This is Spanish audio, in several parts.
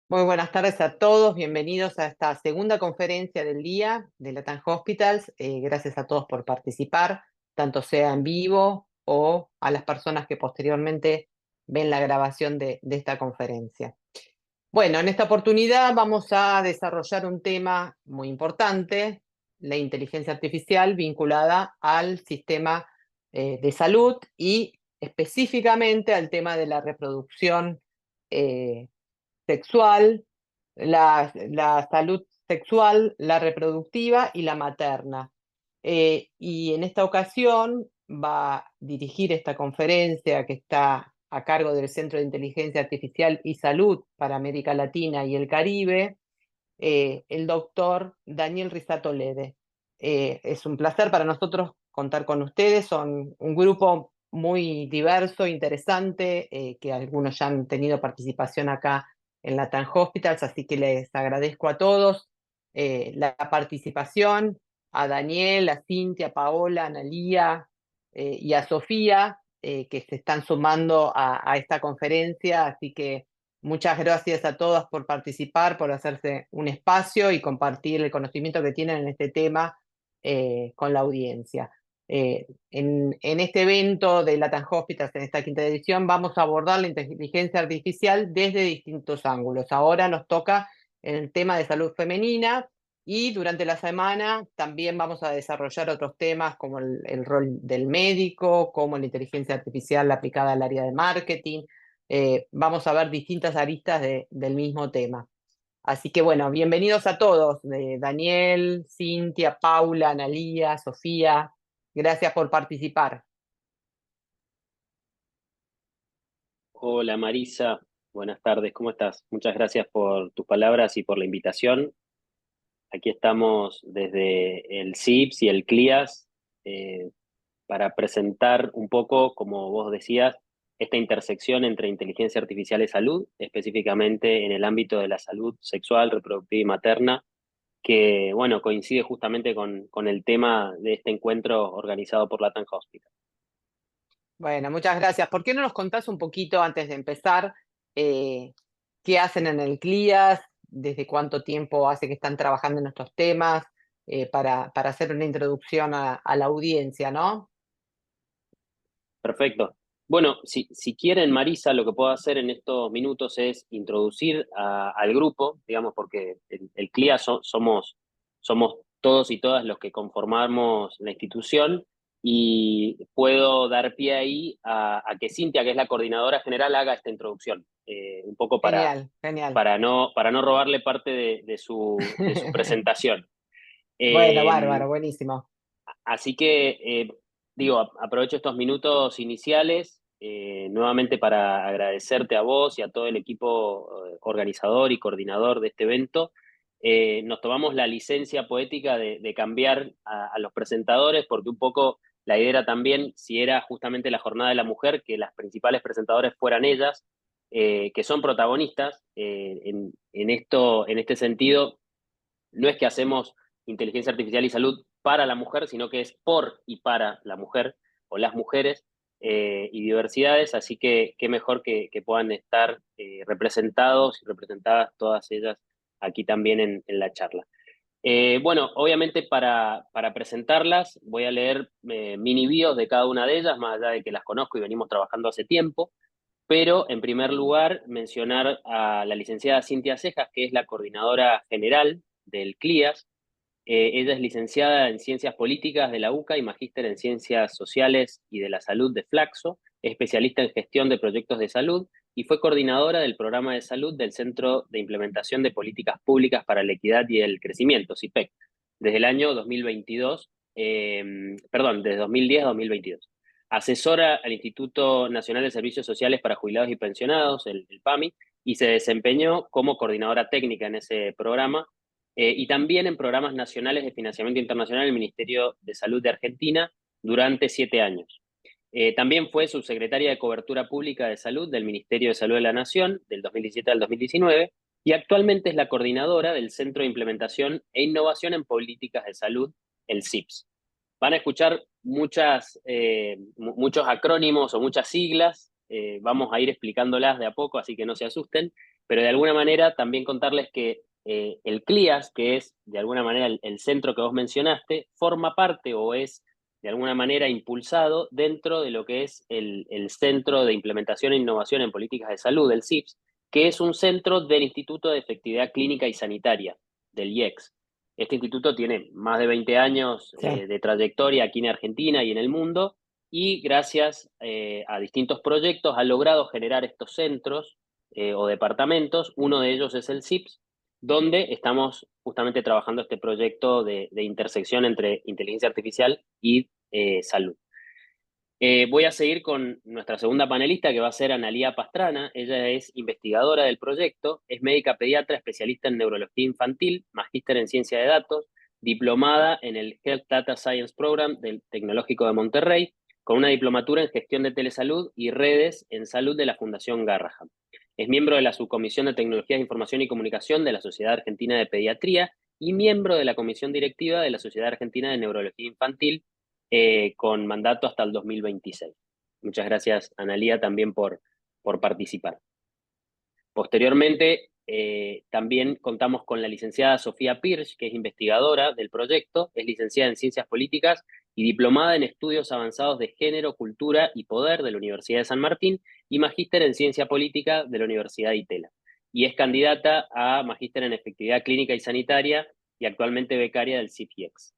Muy buenas tardes a todos, bienvenidos a esta segunda conferencia del día de Latam Hospitals. Gracias a todos por participar, tanto sea en vivo o a las personas que posteriormente ven la grabación de esta conferencia. Bueno, en esta oportunidad vamos a desarrollar un tema muy importante, la inteligencia artificial vinculada al sistema de salud y específicamente al tema de la reproducción sexual, la salud sexual, la reproductiva y la materna. Y en esta ocasión va a dirigir esta conferencia que está a cargo del Centro de Inteligencia Artificial y Salud para América Latina y el Caribe, el doctor Daniel Risato Lede. Es un placer para nosotros contar con ustedes, son un grupo muy diverso, interesante, que algunos ya han tenido participación acá en la TAN Hospitals, así que les agradezco a todos la participación, a Daniel, a Cintia, a Paola, a Analía y a Sofía, que se están sumando a esta conferencia, así que muchas gracias a todas por participar, por hacerse un espacio y compartir el conocimiento que tienen en este tema con la audiencia. En este evento de Latam Hospitals, en esta quinta edición, vamos a abordar la inteligencia artificial desde distintos ángulos. Ahora nos toca el tema de salud femenina y durante la semana también vamos a desarrollar otros temas como el rol del médico, como la inteligencia artificial aplicada al área de marketing. Vamos a ver distintas aristas del mismo tema. Así que bueno, bienvenidos a todos, Daniel, Cintia, Paula, Analía, Sofía, gracias por participar. Hola Marisa, buenas tardes, ¿cómo estás? Muchas gracias por tus palabras y por la invitación. Aquí estamos desde el CIPS y el CLIAS eh, para presentar un poco, como vos decías, esta intersección entre inteligencia artificial y salud, específicamente en el ámbito de la salud sexual, reproductiva y materna, que bueno, coincide justamente con el tema de este encuentro organizado por Latam Hospital. Bueno, muchas gracias. ¿Por qué no nos contás un poquito antes de empezar eh, qué hacen en el CLIAS, desde cuánto tiempo hace que están trabajando en estos temas, para hacer una introducción a la audiencia, ¿no? Perfecto. Bueno, si quieren, Marisa, lo que puedo hacer en estos minutos es introducir al grupo, digamos, porque el CLIA somos todos y todas los que conformamos la institución y puedo dar pie ahí a que Cintia, que es la coordinadora general, haga esta introducción, un poco Genial, genial. para no robarle parte de su presentación. Bueno, Eh, bárbaro, buenísimo. Así que, digo, aprovecho estos minutos iniciales nuevamente para agradecerte a vos y a todo el equipo organizador y coordinador de este evento. Nos tomamos la licencia poética de cambiar a los presentadores porque un poco la idea era también, si era justamente la Jornada de la Mujer, que las principales presentadoras fueran ellas, que son protagonistas. En este sentido, no es que hacemos inteligencia artificial y salud para la mujer, sino que es por y para la mujer o las mujeres y diversidades, así que qué mejor que puedan estar representados y representadas todas ellas aquí también en la charla. Bueno, obviamente para presentarlas voy a leer mini bios de cada una de ellas, más allá de que las conozco y venimos trabajando hace tiempo, pero en primer lugar mencionar a la licenciada Cintia Cejas, que es la coordinadora general del CLIAS. Ella es licenciada en Ciencias Políticas de la UCA y magíster en Ciencias Sociales y de la Salud de Flaxo, especialista en gestión de proyectos de salud y fue coordinadora del programa de salud del Centro de Implementación de Políticas Públicas para la Equidad y el Crecimiento, CIPEC, desde el año 2022, desde 2010 a 2022. Asesora al Instituto Nacional de Servicios Sociales para Jubilados y Pensionados, el PAMI, y se desempeñó como coordinadora técnica en ese programa y también en programas nacionales de financiamiento internacional del Ministerio de Salud de Argentina durante 7 años. También fue subsecretaria de Cobertura Pública de Salud del Ministerio de Salud de la Nación del 2017 al 2019 y actualmente es la coordinadora del Centro de Implementación e Innovación en Políticas de Salud, el CIPS. Van a escuchar muchos acrónimos o muchas siglas, vamos a ir explicándolas de a poco, así que no se asusten. pero de alguna manera también contarles que el CLIAS, que es de alguna manera el centro que vos mencionaste, forma parte o es de alguna manera impulsado dentro de lo que es el Centro de Implementación e Innovación en Políticas de Salud, el CIPS, que es un centro del Instituto de Efectividad Clínica y Sanitaria, del IEX. Este instituto tiene más de 20 años Sí. de trayectoria aquí en Argentina y en el mundo, y gracias a distintos proyectos ha logrado generar estos centros o departamentos. Uno de ellos es el CIPS, donde estamos justamente trabajando este proyecto de intersección entre inteligencia artificial y salud. Voy a seguir con nuestra segunda panelista, que va a ser Analía Pastrana. Ella es investigadora del proyecto, es médica pediatra, especialista en neurología infantil, magíster en ciencia de datos, diplomada en el Health Data Science Program del Tecnológico de Monterrey, con una diplomatura en gestión de telesalud y redes en salud de la Fundación Garrahan. Es miembro de la Subcomisión de Tecnologías de Información y Comunicación de la Sociedad Argentina de Pediatría y miembro de la Comisión Directiva de la Sociedad Argentina de Neurología Infantil, con mandato hasta el 2026. Muchas gracias, Analía, también por participar. Posteriormente, también contamos con la licenciada Sofía Pirch, que es investigadora del proyecto, es licenciada en Ciencias Políticas y diplomada en Estudios Avanzados de Género, Cultura y Poder de la Universidad de San Martín y magíster en Ciencia Política de la Universidad de Itela. Y es candidata a magíster en Efectividad Clínica y Sanitaria y actualmente becaria del CIFIEX.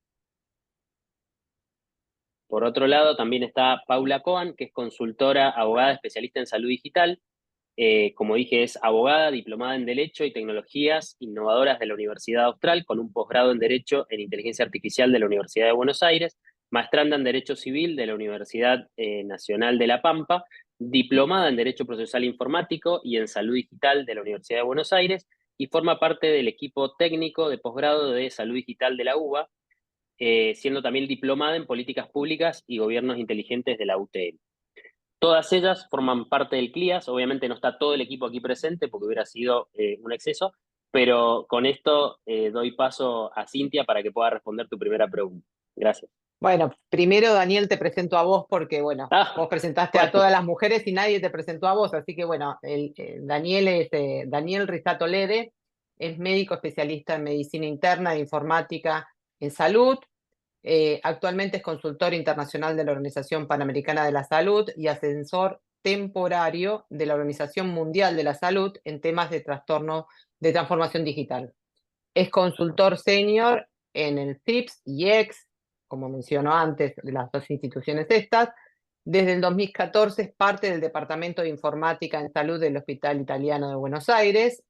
Por otro lado, también está Paula Cohen, que es consultora, abogada especialista en salud digital. Como dije, es abogada, diplomada en Derecho y Tecnologías Innovadoras de la Universidad Austral, con un posgrado en Derecho en Inteligencia Artificial de la Universidad de Buenos Aires, maestranda en Derecho Civil de la Universidad Nacional de La Pampa, diplomada en Derecho Procesal Informático y en Salud Digital de la Universidad de Buenos Aires, y forma parte del equipo técnico de posgrado de Salud Digital de la UBA, siendo también diplomada en Políticas Públicas y Gobiernos Inteligentes de la UTN. Todas ellas forman parte del CLIAS. Obviamente no está todo el equipo aquí presente porque hubiera sido un exceso, pero con esto doy paso a Cintia para que pueda responder tu primera pregunta. Gracias. Bueno, primero Daniel te presento a vos porque, bueno, vos Ah, presentaste a bueno, todas las mujeres y nadie te presentó a vos, así que, bueno, Daniel es Daniel Risato Lede, es médico especialista en medicina interna e informática en salud. Actualmente es consultor internacional de la Organización Panamericana de la Salud y asesor temporario de la Organización Mundial de la Salud en temas de trastorno de transformación digital. Es consultor senior en el CIPS y EX, como mencionó antes, de las dos instituciones estas. Desde el 2014 es parte del Departamento de Informática en Salud del Hospital Italiano de Buenos Aires.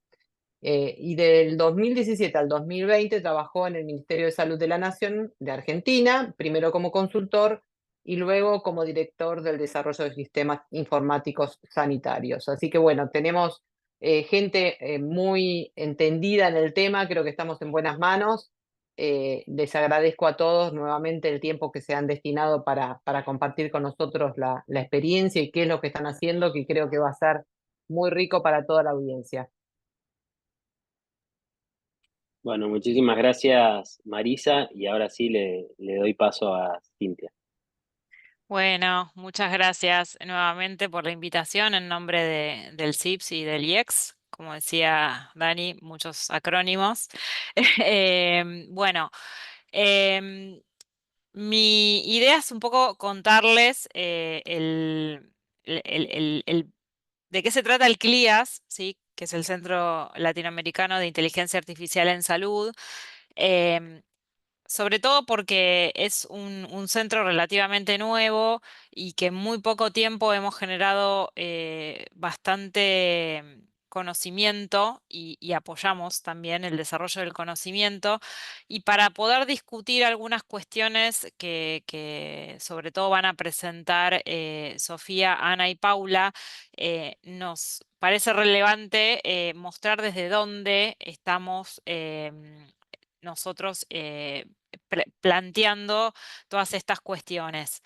Y del 2017 al 2020 trabajó en el Ministerio de Salud de la Nación de Argentina, primero como consultor y luego como director del desarrollo de sistemas informáticos sanitarios. Así que bueno, tenemos gente muy entendida en el tema, creo que estamos en buenas manos. Les agradezco a todos nuevamente el tiempo que se han destinado para compartir con nosotros la experiencia y qué es lo que están haciendo, que creo que va a ser muy rico para toda la audiencia. bueno, muchísimas gracias, Marisa, y ahora sí le doy paso a Cintia. Bueno, muchas gracias nuevamente por la invitación en nombre del CIPS y del IEX. Como decía Dani, muchos acrónimos. Bueno, em, mi idea es un poco contarles de qué se trata el CLIAS, ¿sí? Que es el Centro Latinoamericano de Inteligencia Artificial en Salud. Em, Sobre todo porque es un centro relativamente nuevo y que en muy poco tiempo hemos generado bastante conocimiento y apoyamos también el desarrollo del conocimiento. Y para poder discutir algunas cuestiones que sobre todo van a presentar Sofía, Ana y Paula, nos parece relevante mostrar desde dónde estamos nosotros planteando todas estas cuestiones,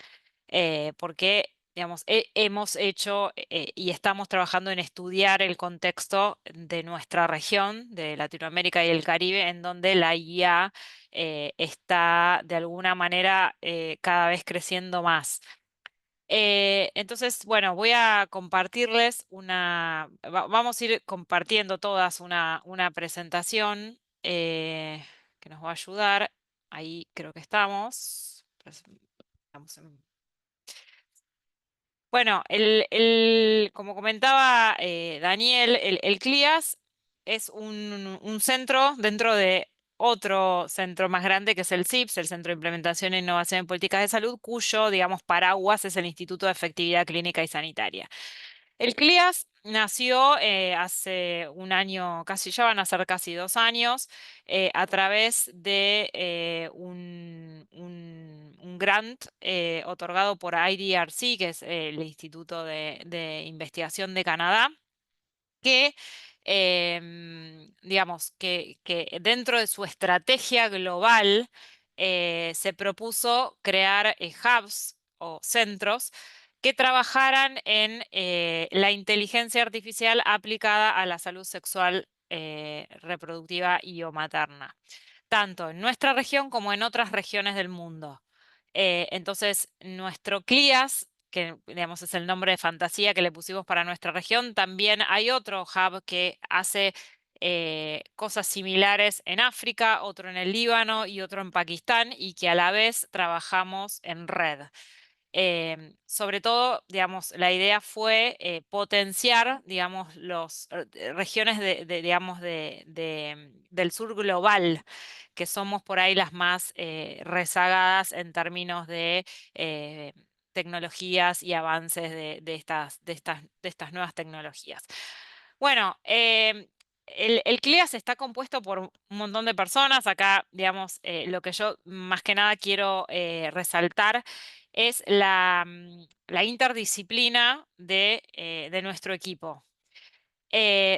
porque digamos, hemos hecho y estamos trabajando en estudiar el contexto de nuestra región, de Latinoamérica y el Caribe, en donde la IA está de alguna manera cada vez creciendo más. Entonces, bueno, voy a compartirles vamos a ir compartiendo todas una presentación que nos va a ayudar. Ahí creo que estamos. Estamos Bueno, como comentaba Daniel, el CLIAS es un centro dentro de otro centro más grande que es el CIPS, el Centro de Implementación e Innovación en Políticas de Salud, cuyo, digamos, paraguas es el Instituto de Efectividad Clínica y Sanitaria. El CLIAS nació hace un año, ya van a ser casi 2 años, a través de un grant otorgado por IDRC, que es el Instituto de Investigación de Canadá, que, digamos, que dentro de su estrategia global se propuso crear hubs o centros que trabajaran en la inteligencia artificial aplicada a la salud sexual, reproductiva y o materna, tanto en nuestra región como en otras regiones del mundo. Entonces, nuestro CLIAS, que digamos es el nombre de fantasía que le pusimos para nuestra región, también hay otro hub que hace cosas similares en África, otro en el Líbano y otro en Pakistán, y que a la vez trabajamos en red. Sobre todo, digamos, la idea fue potenciar, digamos, las regiones digamos, del sur global, que somos por ahí las más rezagadas en términos de tecnologías y avances de estas nuevas tecnologías. Bueno, el CLIAS está compuesto por un montón de personas. Acá, digamos, lo que yo más que nada quiero resaltar es la interdisciplina de nuestro equipo.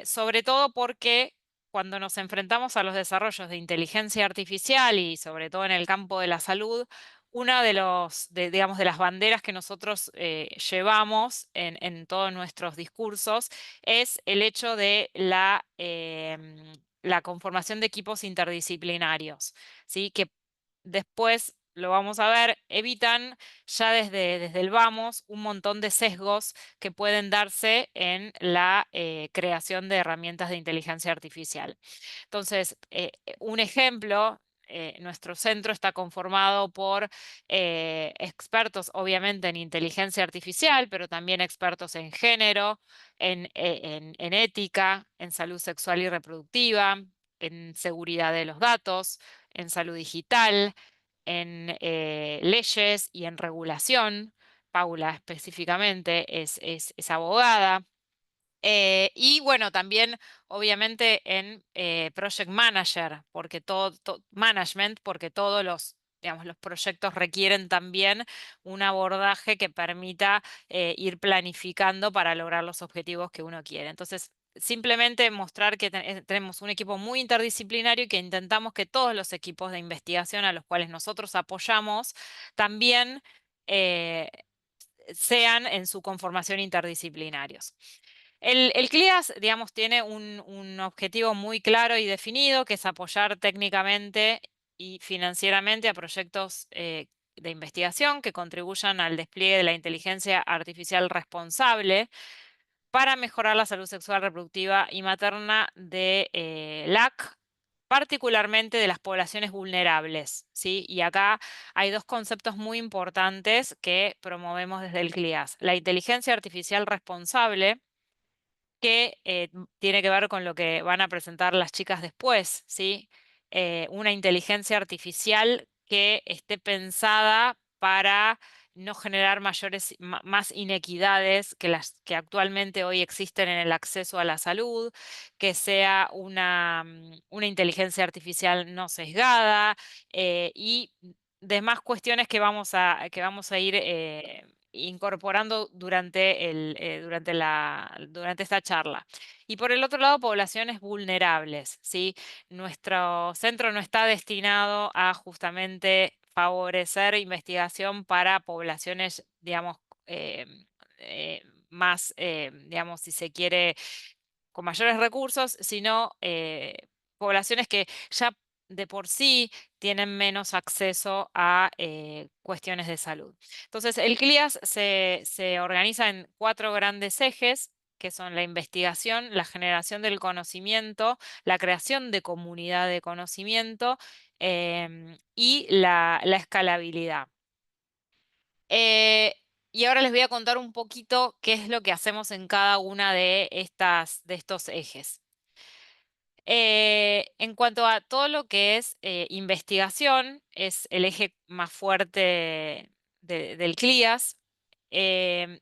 Sobre todo porque cuando nos enfrentamos a los desarrollos de inteligencia artificial y sobre todo en el campo de la salud, una digamos, de las banderas que nosotros llevamos en todos nuestros discursos es el hecho de la conformación de equipos interdisciplinarios, ¿sí? Que después, lo vamos a ver, evitan ya desde el vamos un montón de sesgos que pueden darse en la creación de herramientas de inteligencia artificial. Entonces, un ejemplo, nuestro centro está conformado por expertos, obviamente, en inteligencia artificial, pero también expertos en género, en ética, en salud sexual y reproductiva, en seguridad de los datos, en salud digital, en leyes y en regulación. Paula específicamente es abogada. Y bueno, también obviamente en Project Manager, porque management, porque todos digamos, los proyectos requieren también un abordaje que permita ir planificando para lograr los objetivos que uno quiere. Entonces, simplemente mostrar que tenemos un equipo muy interdisciplinario y que intentamos que todos los equipos de investigación a los cuales nosotros apoyamos también sean en su conformación interdisciplinarios. El CLIAS, digamos, tiene un objetivo muy claro y definido, que es apoyar técnicamente y financieramente a proyectos de investigación que contribuyan al despliegue de la inteligencia artificial responsable para mejorar la salud sexual, reproductiva y materna de LAC, particularmente de las poblaciones vulnerables, ¿sí? Y acá hay dos conceptos muy importantes que promovemos desde el CLIAS. La inteligencia artificial responsable, que tiene que ver con lo que van a presentar las chicas después, ¿sí? Una inteligencia artificial que esté pensada para no generar más inequidades que las que actualmente hoy existen en el acceso a la salud, que sea una inteligencia artificial no sesgada y demás cuestiones que vamos a ir incorporando durante esta charla. Y por el otro lado, poblaciones vulnerables, ¿sí? Nuestro centro no está destinado a justamente favorecer investigación para poblaciones, digamos, eh, más, digamos, si se quiere, con mayores recursos, sino poblaciones que ya de por sí tienen menos acceso a cuestiones de salud. Entonces, el CLIAS se organiza en 4 grandes ejes, que son la investigación, la generación del conocimiento, la creación de comunidad de conocimiento y la escalabilidad. Y ahora les voy a contar un poquito qué es lo que hacemos en cada una de estos ejes. En cuanto a todo lo que es investigación, es el eje más fuerte del CLIAS.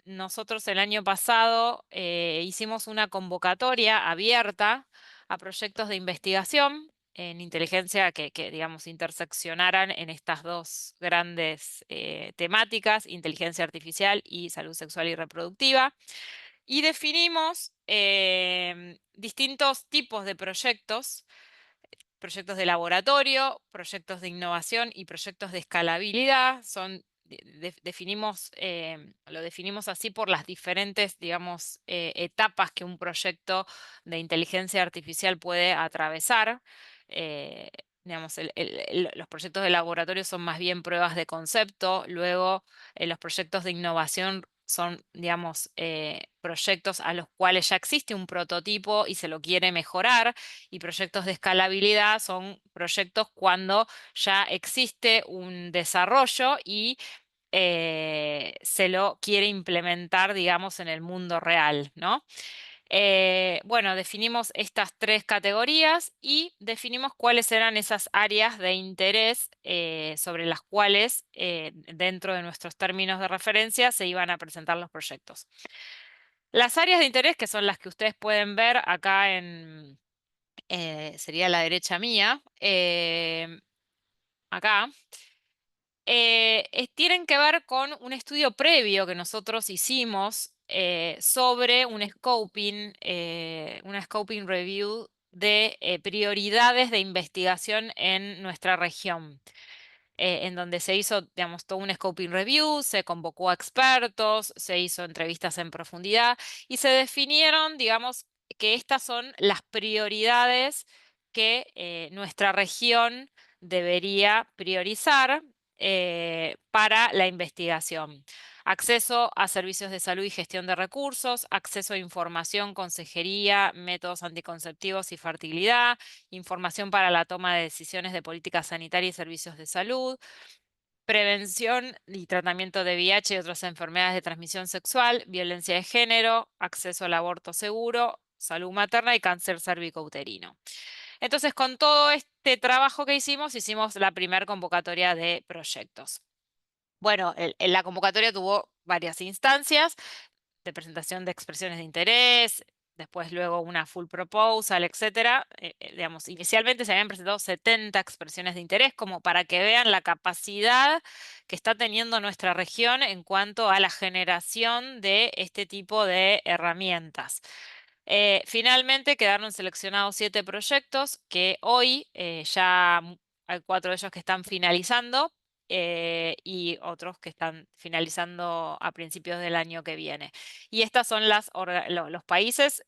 Nosotros el año pasado hicimos una convocatoria abierta a proyectos de investigación en inteligencia que digamos, interseccionaran en estas 2 grandes temáticas, inteligencia artificial y salud sexual y reproductiva. Y definimos distintos tipos de proyectos de laboratorio, proyectos de innovación y proyectos de escalabilidad. Lo definimos así por las diferentes, digamos, etapas que un proyecto de inteligencia artificial puede atravesar. Eh, digamos, los proyectos de laboratorio son más bien pruebas de concepto, luego los proyectos de innovación son, digamos, proyectos a los cuales ya existe un prototipo y se lo quiere mejorar, y proyectos de escalabilidad son proyectos cuando ya existe un desarrollo y se lo quiere implementar, digamos, en el mundo real, ¿no? Bueno, definimos estas 3 categorías y definimos cuáles eran esas áreas de interés sobre las cuales dentro de nuestros términos de referencia se iban a presentar los proyectos. Las áreas de interés, que son las que ustedes pueden ver acá sería la derecha mía, acá, tienen que ver con un estudio previo que nosotros hicimos sobre una scoping review de prioridades de investigación en nuestra región. En donde se hizo, digamos, todo un scoping review, se convocó a expertos, se hizo entrevistas en profundidad y se definieron, digamos, que estas son las prioridades que nuestra región debería priorizar para la investigación. Acceso a servicios de salud y gestión de recursos, acceso a información, consejería, métodos anticonceptivos y fertilidad, información para la toma de decisiones de política sanitaria y servicios de salud, prevención y tratamiento de VIH y otras enfermedades de transmisión sexual, violencia de género, acceso al aborto seguro, salud materna y cáncer cervicouterino. Entonces, con todo este trabajo que hicimos la primera convocatoria de proyectos. Bueno, la convocatoria tuvo varias instancias de presentación de expresiones de interés, después luego una full proposal, etcétera. Digamos, inicialmente se habían presentado 70 expresiones de interés, como para que vean la capacidad que está teniendo nuestra región en cuanto a la generación de este tipo de herramientas. Finalmente quedaron seleccionados 7 proyectos que hoy ya hay 4 de ellos que están finalizando y otros que están finalizando a principios del año que viene. Y estas son los países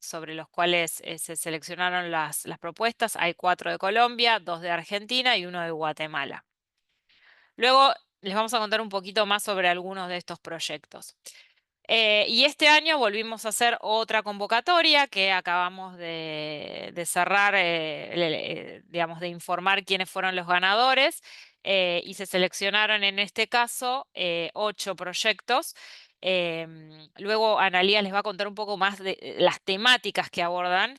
sobre los cuales se seleccionaron las propuestas. Hay 4 de Colombia, 2 de Argentina y 1 de Guatemala. Luego les vamos a contar un poquito más sobre algunos de estos proyectos. Y este año volvimos a hacer otra convocatoria que acabamos de cerrar, digamos, de informar quiénes fueron los ganadores y se seleccionaron en este caso 8 proyectos. Luego Analía les va a contar un poco más de las temáticas que abordan.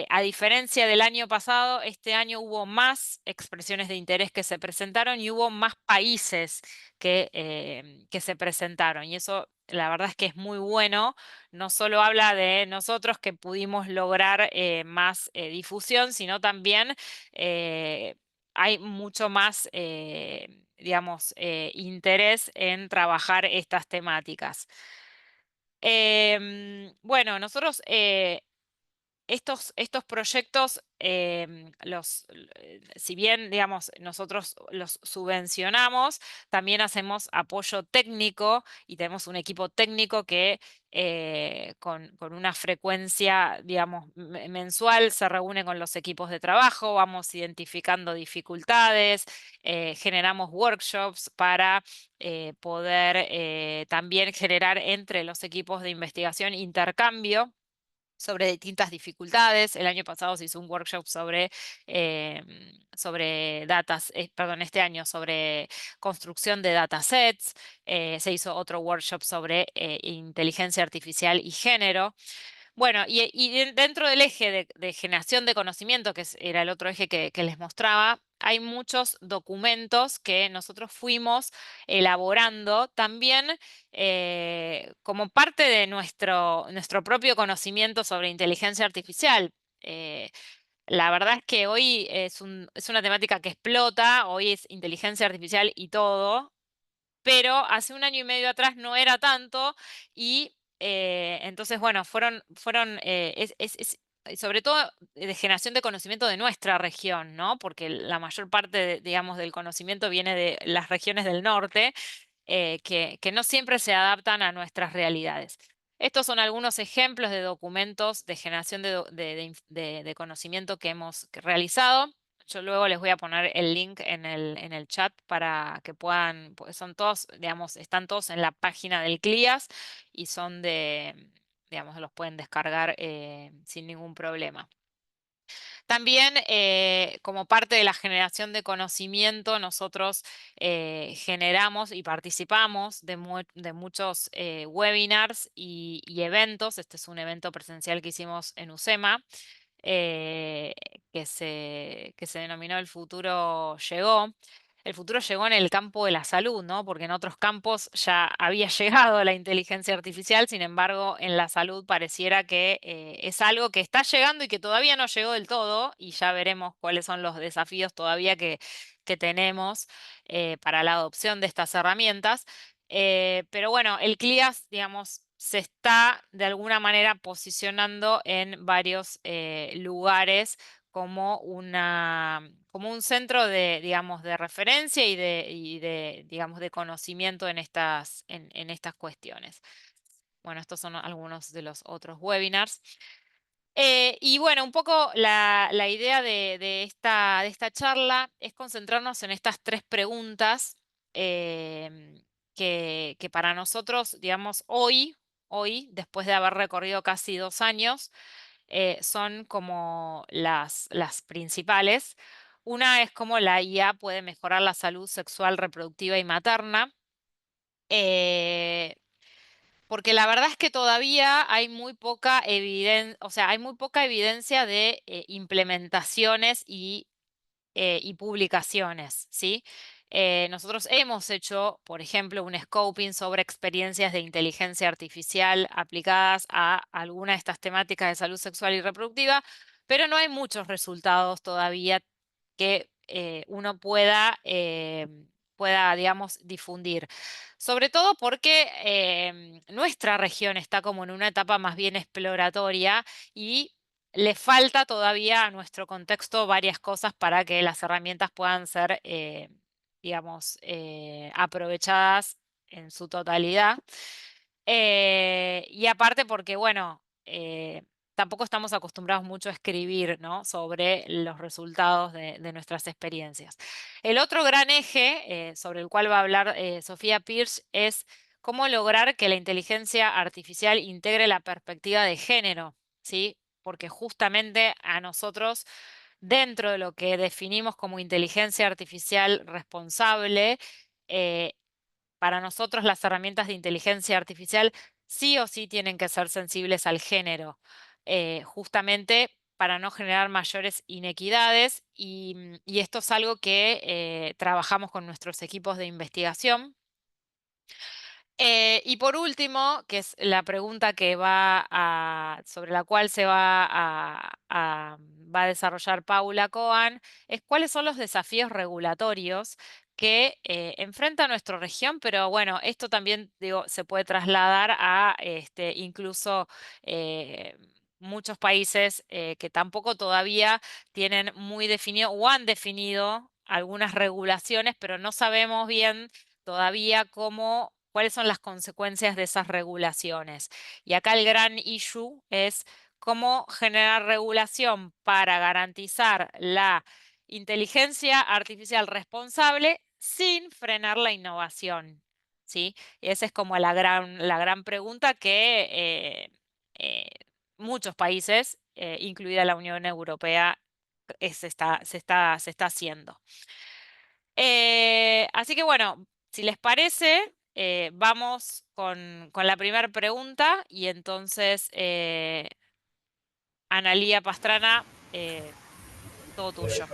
A diferencia del año pasado, este año hubo más expresiones de interés que se presentaron y hubo más países que se presentaron. Y eso la verdad es que es muy bueno. No solo habla de nosotros que pudimos lograr más difusión, sino también hay mucho más, digamos, interés en trabajar estas temáticas. Bueno, nosotros estos proyectos, si bien, digamos, nosotros los subvencionamos, también hacemos apoyo técnico y tenemos un equipo técnico que con una frecuencia, digamos, mensual se reúne con los equipos de trabajo, vamos identificando dificultades, generamos workshops para poder también generar entre los equipos de investigación intercambio sobre distintas dificultades. El año pasado se hizo un workshop sobre perdón, este año sobre construcción de datasets. Se hizo otro workshop sobre inteligencia artificial y género. Bueno, y dentro del eje de generación de conocimiento, que era el otro eje que les mostraba, hay muchos documentos que nosotros fuimos elaborando también como parte de nuestro propio conocimiento sobre inteligencia artificial. Eh, la verdad es que hoy es una temática que explota, hoy es inteligencia artificial y todo, pero hace un año y medio atrás no era tanto y entonces, bueno, sobre todo de generación de conocimiento de nuestra región, ¿no? Porque la mayor parte, digamos, del conocimiento viene de las regiones del norte, que no siempre se adaptan a nuestras realidades. Estos son algunos ejemplos de documentos de generación de conocimiento que hemos realizado. Yo luego les voy a poner el link en el chat para que puedan, pues son todos, digamos, están todos en la página del CLIAS y son digamos, los pueden descargar sin ningún problema. También, como parte de la generación de conocimiento, nosotros generamos y participamos de muchos webinars y eventos. Este es un evento presencial que hicimos en UCEMA, eh, que se denominó El futuro llegó. El futuro llegó en el campo de la salud, ¿no? Porque en otros campos ya había llegado la inteligencia artificial, sin embargo, en la salud pareciera que es algo que está llegando y que todavía no llegó del todo, y ya veremos cuáles son los desafíos todavía que tenemos para la adopción de estas herramientas. Pero bueno, el CLIAS, digamos, se está de alguna manera posicionando en varios lugares como como un centro de, digamos, de referencia digamos, de conocimiento en estas cuestiones. Bueno, estos son algunos de los otros webinars. Y bueno, un poco la idea de esta charla es concentrarnos en estas tres preguntas que para nosotros, digamos, hoy, después de haber recorrido casi 2 años, son como las principales. Una es cómo la IA puede mejorar la salud sexual, reproductiva y materna. Porque la verdad es que todavía hay muy poca evidencia, o sea, hay muy poca evidencia de implementaciones y publicaciones, ¿sí? Nosotros hemos hecho, por ejemplo, un scoping sobre experiencias de inteligencia artificial aplicadas a alguna de estas temáticas de salud sexual y reproductiva, pero no hay muchos resultados todavía que uno pueda, digamos, difundir. Sobre todo porque nuestra región está como en una etapa más bien exploratoria y le falta todavía a nuestro contexto varias cosas para que las herramientas puedan ser, digamos, aprovechadas en su totalidad. Y aparte porque, bueno, tampoco estamos acostumbrados mucho a escribir, ¿no? Sobre los resultados de nuestras experiencias. El otro gran eje sobre el cual va a hablar Sofía Pierce es cómo lograr que la inteligencia artificial integre la perspectiva de género, ¿sí? Porque justamente a nosotros, dentro de lo que definimos como inteligencia artificial responsable, eh, para nosotros las herramientas de inteligencia artificial sí o sí tienen que ser sensibles al género, justamente para no generar mayores inequidades y esto es algo que trabajamos con nuestros equipos de investigación. Y por último, que es la pregunta sobre la cual va a desarrollar Paula Cohen, es cuáles son los desafíos regulatorios que enfrenta nuestra región, pero bueno, esto también digo, se puede trasladar a incluso muchos países que tampoco todavía tienen muy definido o han definido algunas regulaciones, pero no sabemos bien todavía cuáles son las consecuencias de esas regulaciones. Y acá el gran issue es cómo generar regulación para garantizar la inteligencia artificial responsable sin frenar la innovación, ¿sí? Y esa es como la gran pregunta que eh, muchos países, incluida la Unión Europea, se está haciendo. Así que bueno, si les parece, vamos con la primera pregunta y entonces, Analía Pastrana, todo tuyo.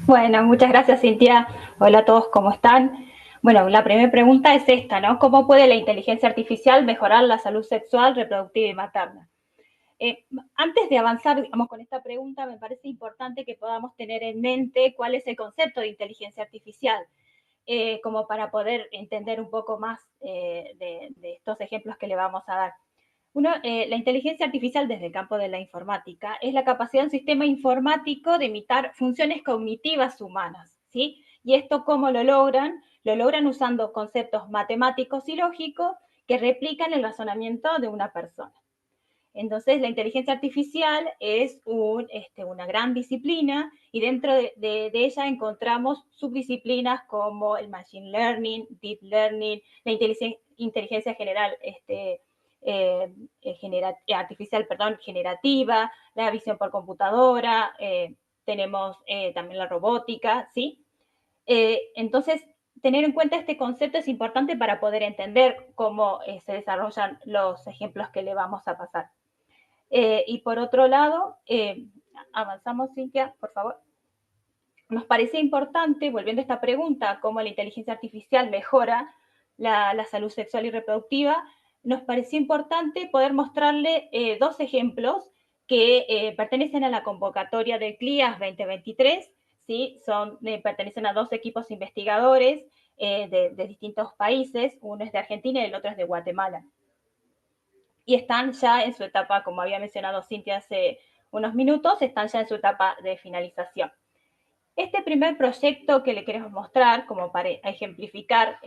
Bueno, muchas gracias, Cintia. Hola a todos, ¿cómo están? Bueno, la primera pregunta es esta, ¿no? ¿Cómo puede la inteligencia artificial mejorar la salud sexual, reproductiva y materna? Antes de avanzar, digamos, con esta pregunta, me parece importante que podamos tener en mente cuál es el concepto de inteligencia artificial, como para poder entender un poco más de estos ejemplos que le vamos a dar. La inteligencia artificial desde el campo de la informática es la capacidad de un sistema informático de imitar funciones cognitivas humanas, ¿sí? Y esto, ¿cómo lo logran? Lo logran usando conceptos matemáticos y lógicos que replican el razonamiento de una persona. Entonces, la inteligencia artificial es una gran disciplina y dentro de ella encontramos subdisciplinas como el machine learning, deep learning, la inteligencia general, artificial, perdón, generativa, la visión por computadora, tenemos también la robótica, ¿sí? Entonces, tener en cuenta este concepto es importante para poder entender cómo se desarrollan los ejemplos que le vamos a pasar. Y por otro lado, avanzamos, Cintia, por favor. Nos parece importante, volviendo a esta pregunta, cómo la inteligencia artificial mejora la salud sexual y reproductiva, nos pareció importante poder mostrarle dos ejemplos que pertenecen a la convocatoria del CLIAS 2023, ¿sí? Pertenecen a dos equipos investigadores de distintos países, uno es de Argentina y el otro es de Guatemala. Y están ya en su etapa, como había mencionado Cintia hace unos minutos, están ya en su etapa de finalización. Este primer proyecto que le queremos mostrar, como para ejemplificar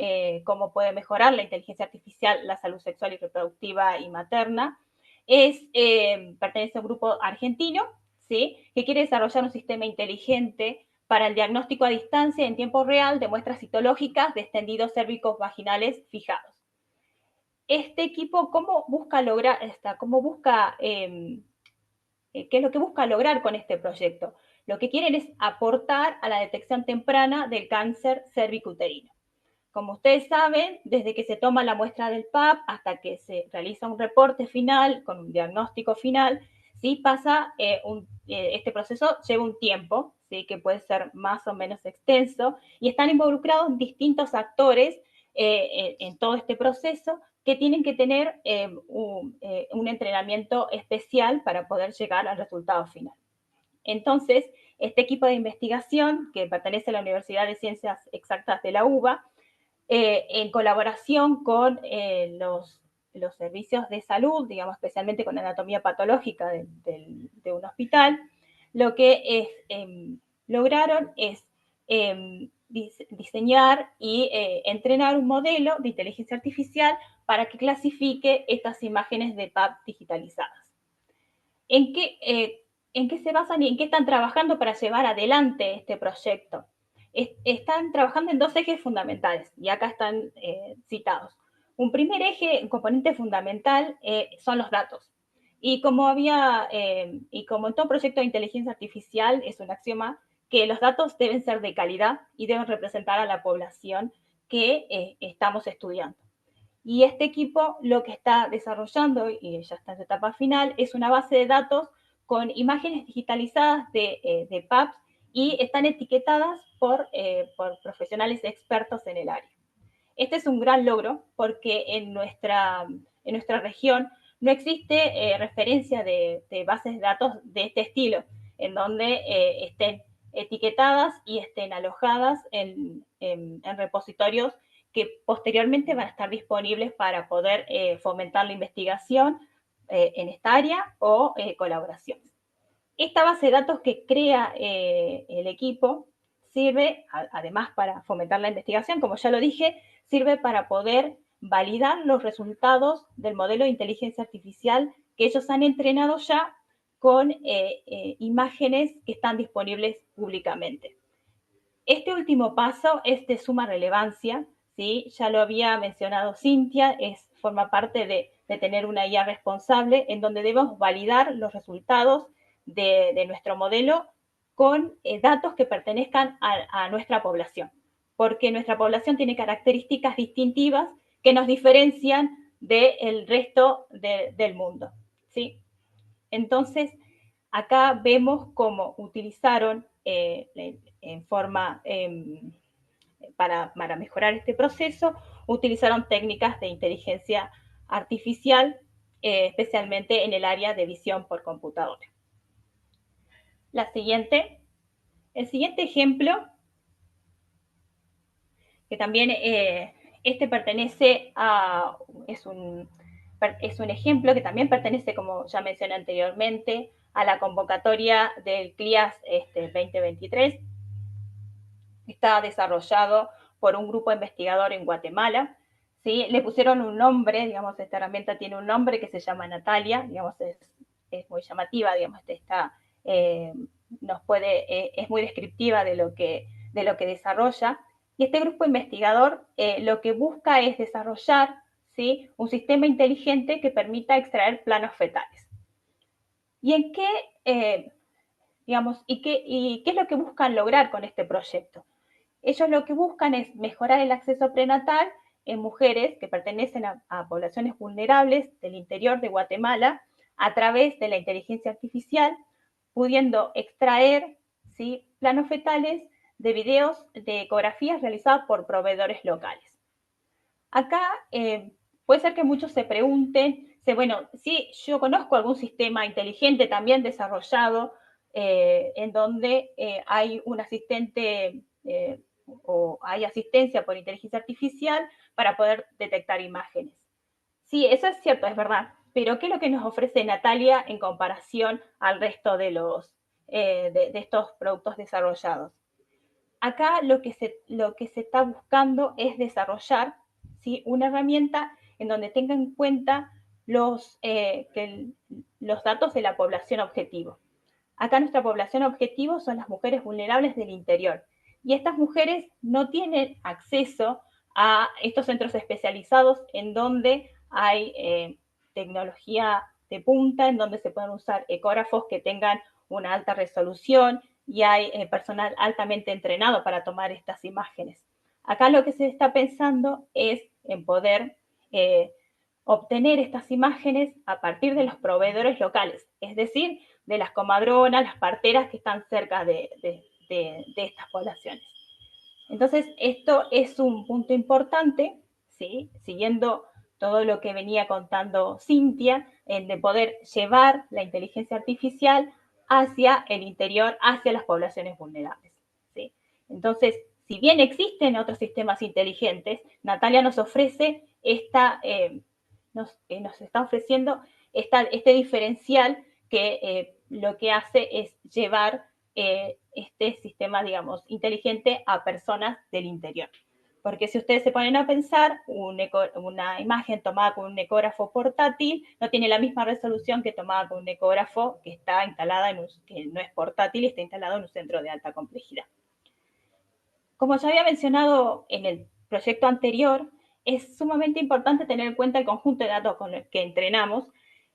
cómo puede mejorar la inteligencia artificial, la salud sexual y reproductiva y materna, pertenece a un grupo argentino, ¿sí? Que quiere desarrollar un sistema inteligente para el diagnóstico a distancia en tiempo real de muestras citológicas de extendidos cérvicos vaginales fijados. Este equipo, ¿cómo busca lograr qué es lo que busca lograr con este proyecto? Lo que quieren es aportar a la detección temprana del cáncer cervicuterino. Como ustedes saben, desde que se toma la muestra del PAP hasta que se realiza un reporte final con un diagnóstico final, ¿sí? Este proceso lleva un tiempo, ¿sí? Que puede ser más o menos extenso, y están involucrados distintos actores en todo este proceso que tienen que tener un entrenamiento especial para poder llegar al resultado final. Entonces, este equipo de investigación, que pertenece a la Universidad de Ciencias Exactas de la UBA, en colaboración con los servicios de salud, digamos, especialmente con anatomía patológica de un hospital, lo que lograron es diseñar y entrenar un modelo de inteligencia artificial para que clasifique estas imágenes de PAP digitalizadas. ¿En qué se basan y en qué están trabajando para llevar adelante este proyecto? Están trabajando en dos ejes fundamentales, y acá están citados. Un primer eje, un componente fundamental, son los datos. Y como en todo proyecto de inteligencia artificial, es un axioma que los datos deben ser de calidad y deben representar a la población que estamos estudiando. Y este equipo lo que está desarrollando, y ya está en su etapa final, es una base de datos con imágenes digitalizadas de PAPs y están etiquetadas por profesionales expertos en el área. Este es un gran logro porque en nuestra región no existe referencia de bases de datos de este estilo, en donde estén etiquetadas y estén alojadas en repositorios que posteriormente van a estar disponibles para poder fomentar la investigación en esta área o colaboraciones. Esta base de datos que crea el equipo sirve, además para fomentar la investigación, como ya lo dije, sirve para poder validar los resultados del modelo de inteligencia artificial que ellos han entrenado ya con imágenes que están disponibles públicamente. Este último paso es de suma relevancia, ¿sí? Ya lo había mencionado Cintia, forma parte de tener una IA responsable en donde debemos validar los resultados de nuestro modelo con datos que pertenezcan a nuestra población, porque nuestra población tiene características distintivas que nos diferencian del resto del mundo, ¿sí? Entonces, acá vemos cómo utilizaron para mejorar este proceso, utilizaron técnicas de inteligencia artificial, especialmente en el área de visión por computadora. El siguiente ejemplo, que también pertenece a, es un ejemplo que también pertenece, como ya mencioné anteriormente, a la convocatoria del CLIAS 2023. Está desarrollado por un grupo investigador en Guatemala, ¿sí? Le pusieron un nombre, digamos, esta herramienta tiene un nombre que se llama Natalia, digamos, es muy llamativa, digamos, es muy descriptiva de lo que desarrolla. Y este grupo investigador lo que busca es desarrollar, ¿sí?, un sistema inteligente que permita extraer planos fetales. ¿Y en qué, qué es lo que buscan lograr con este proyecto? Ellos lo que buscan es mejorar el acceso prenatal en mujeres que pertenecen a poblaciones vulnerables del interior de Guatemala a través de la inteligencia artificial, pudiendo extraer, ¿sí?, planos fetales de videos de ecografías realizadas por proveedores locales. Acá puede ser que muchos se pregunten, bueno, sí, yo conozco algún sistema inteligente también desarrollado en donde hay un asistente o hay asistencia por inteligencia artificial para poder detectar imágenes. Sí, eso es cierto, es verdad, pero ¿qué es lo que nos ofrece Natalia en comparación al resto de estos productos desarrollados? Acá lo que se está buscando es desarrollar, ¿sí?, una herramienta en donde tenga en cuenta los datos de la población objetivo. Acá nuestra población objetivo son las mujeres vulnerables del interior. Y estas mujeres no tienen acceso a estos centros especializados en donde hay tecnología de punta, en donde se pueden usar ecógrafos que tengan una alta resolución y hay personal altamente entrenado para tomar estas imágenes. Acá lo que se está pensando es en poder obtener estas imágenes a partir de los proveedores locales, es decir, de las comadronas, las parteras que están cerca de estas poblaciones. Entonces, esto es un punto importante, ¿sí?, siguiendo todo lo que venía contando Cintia, de poder llevar la inteligencia artificial hacia el interior, hacia las poblaciones vulnerables, ¿sí? Entonces, si bien existen otros sistemas inteligentes, Natalia nos ofrece nos está ofreciendo este diferencial que lo que hace es llevar este sistema, digamos, inteligente a personas del interior. Porque si ustedes se ponen a pensar, una imagen tomada con un ecógrafo portátil no tiene la misma resolución que tomada con un ecógrafo que está instalada que no es portátil y está instalado en un centro de alta complejidad. Como ya había mencionado en el proyecto anterior, es sumamente importante tener en cuenta el conjunto de datos con el que entrenamos.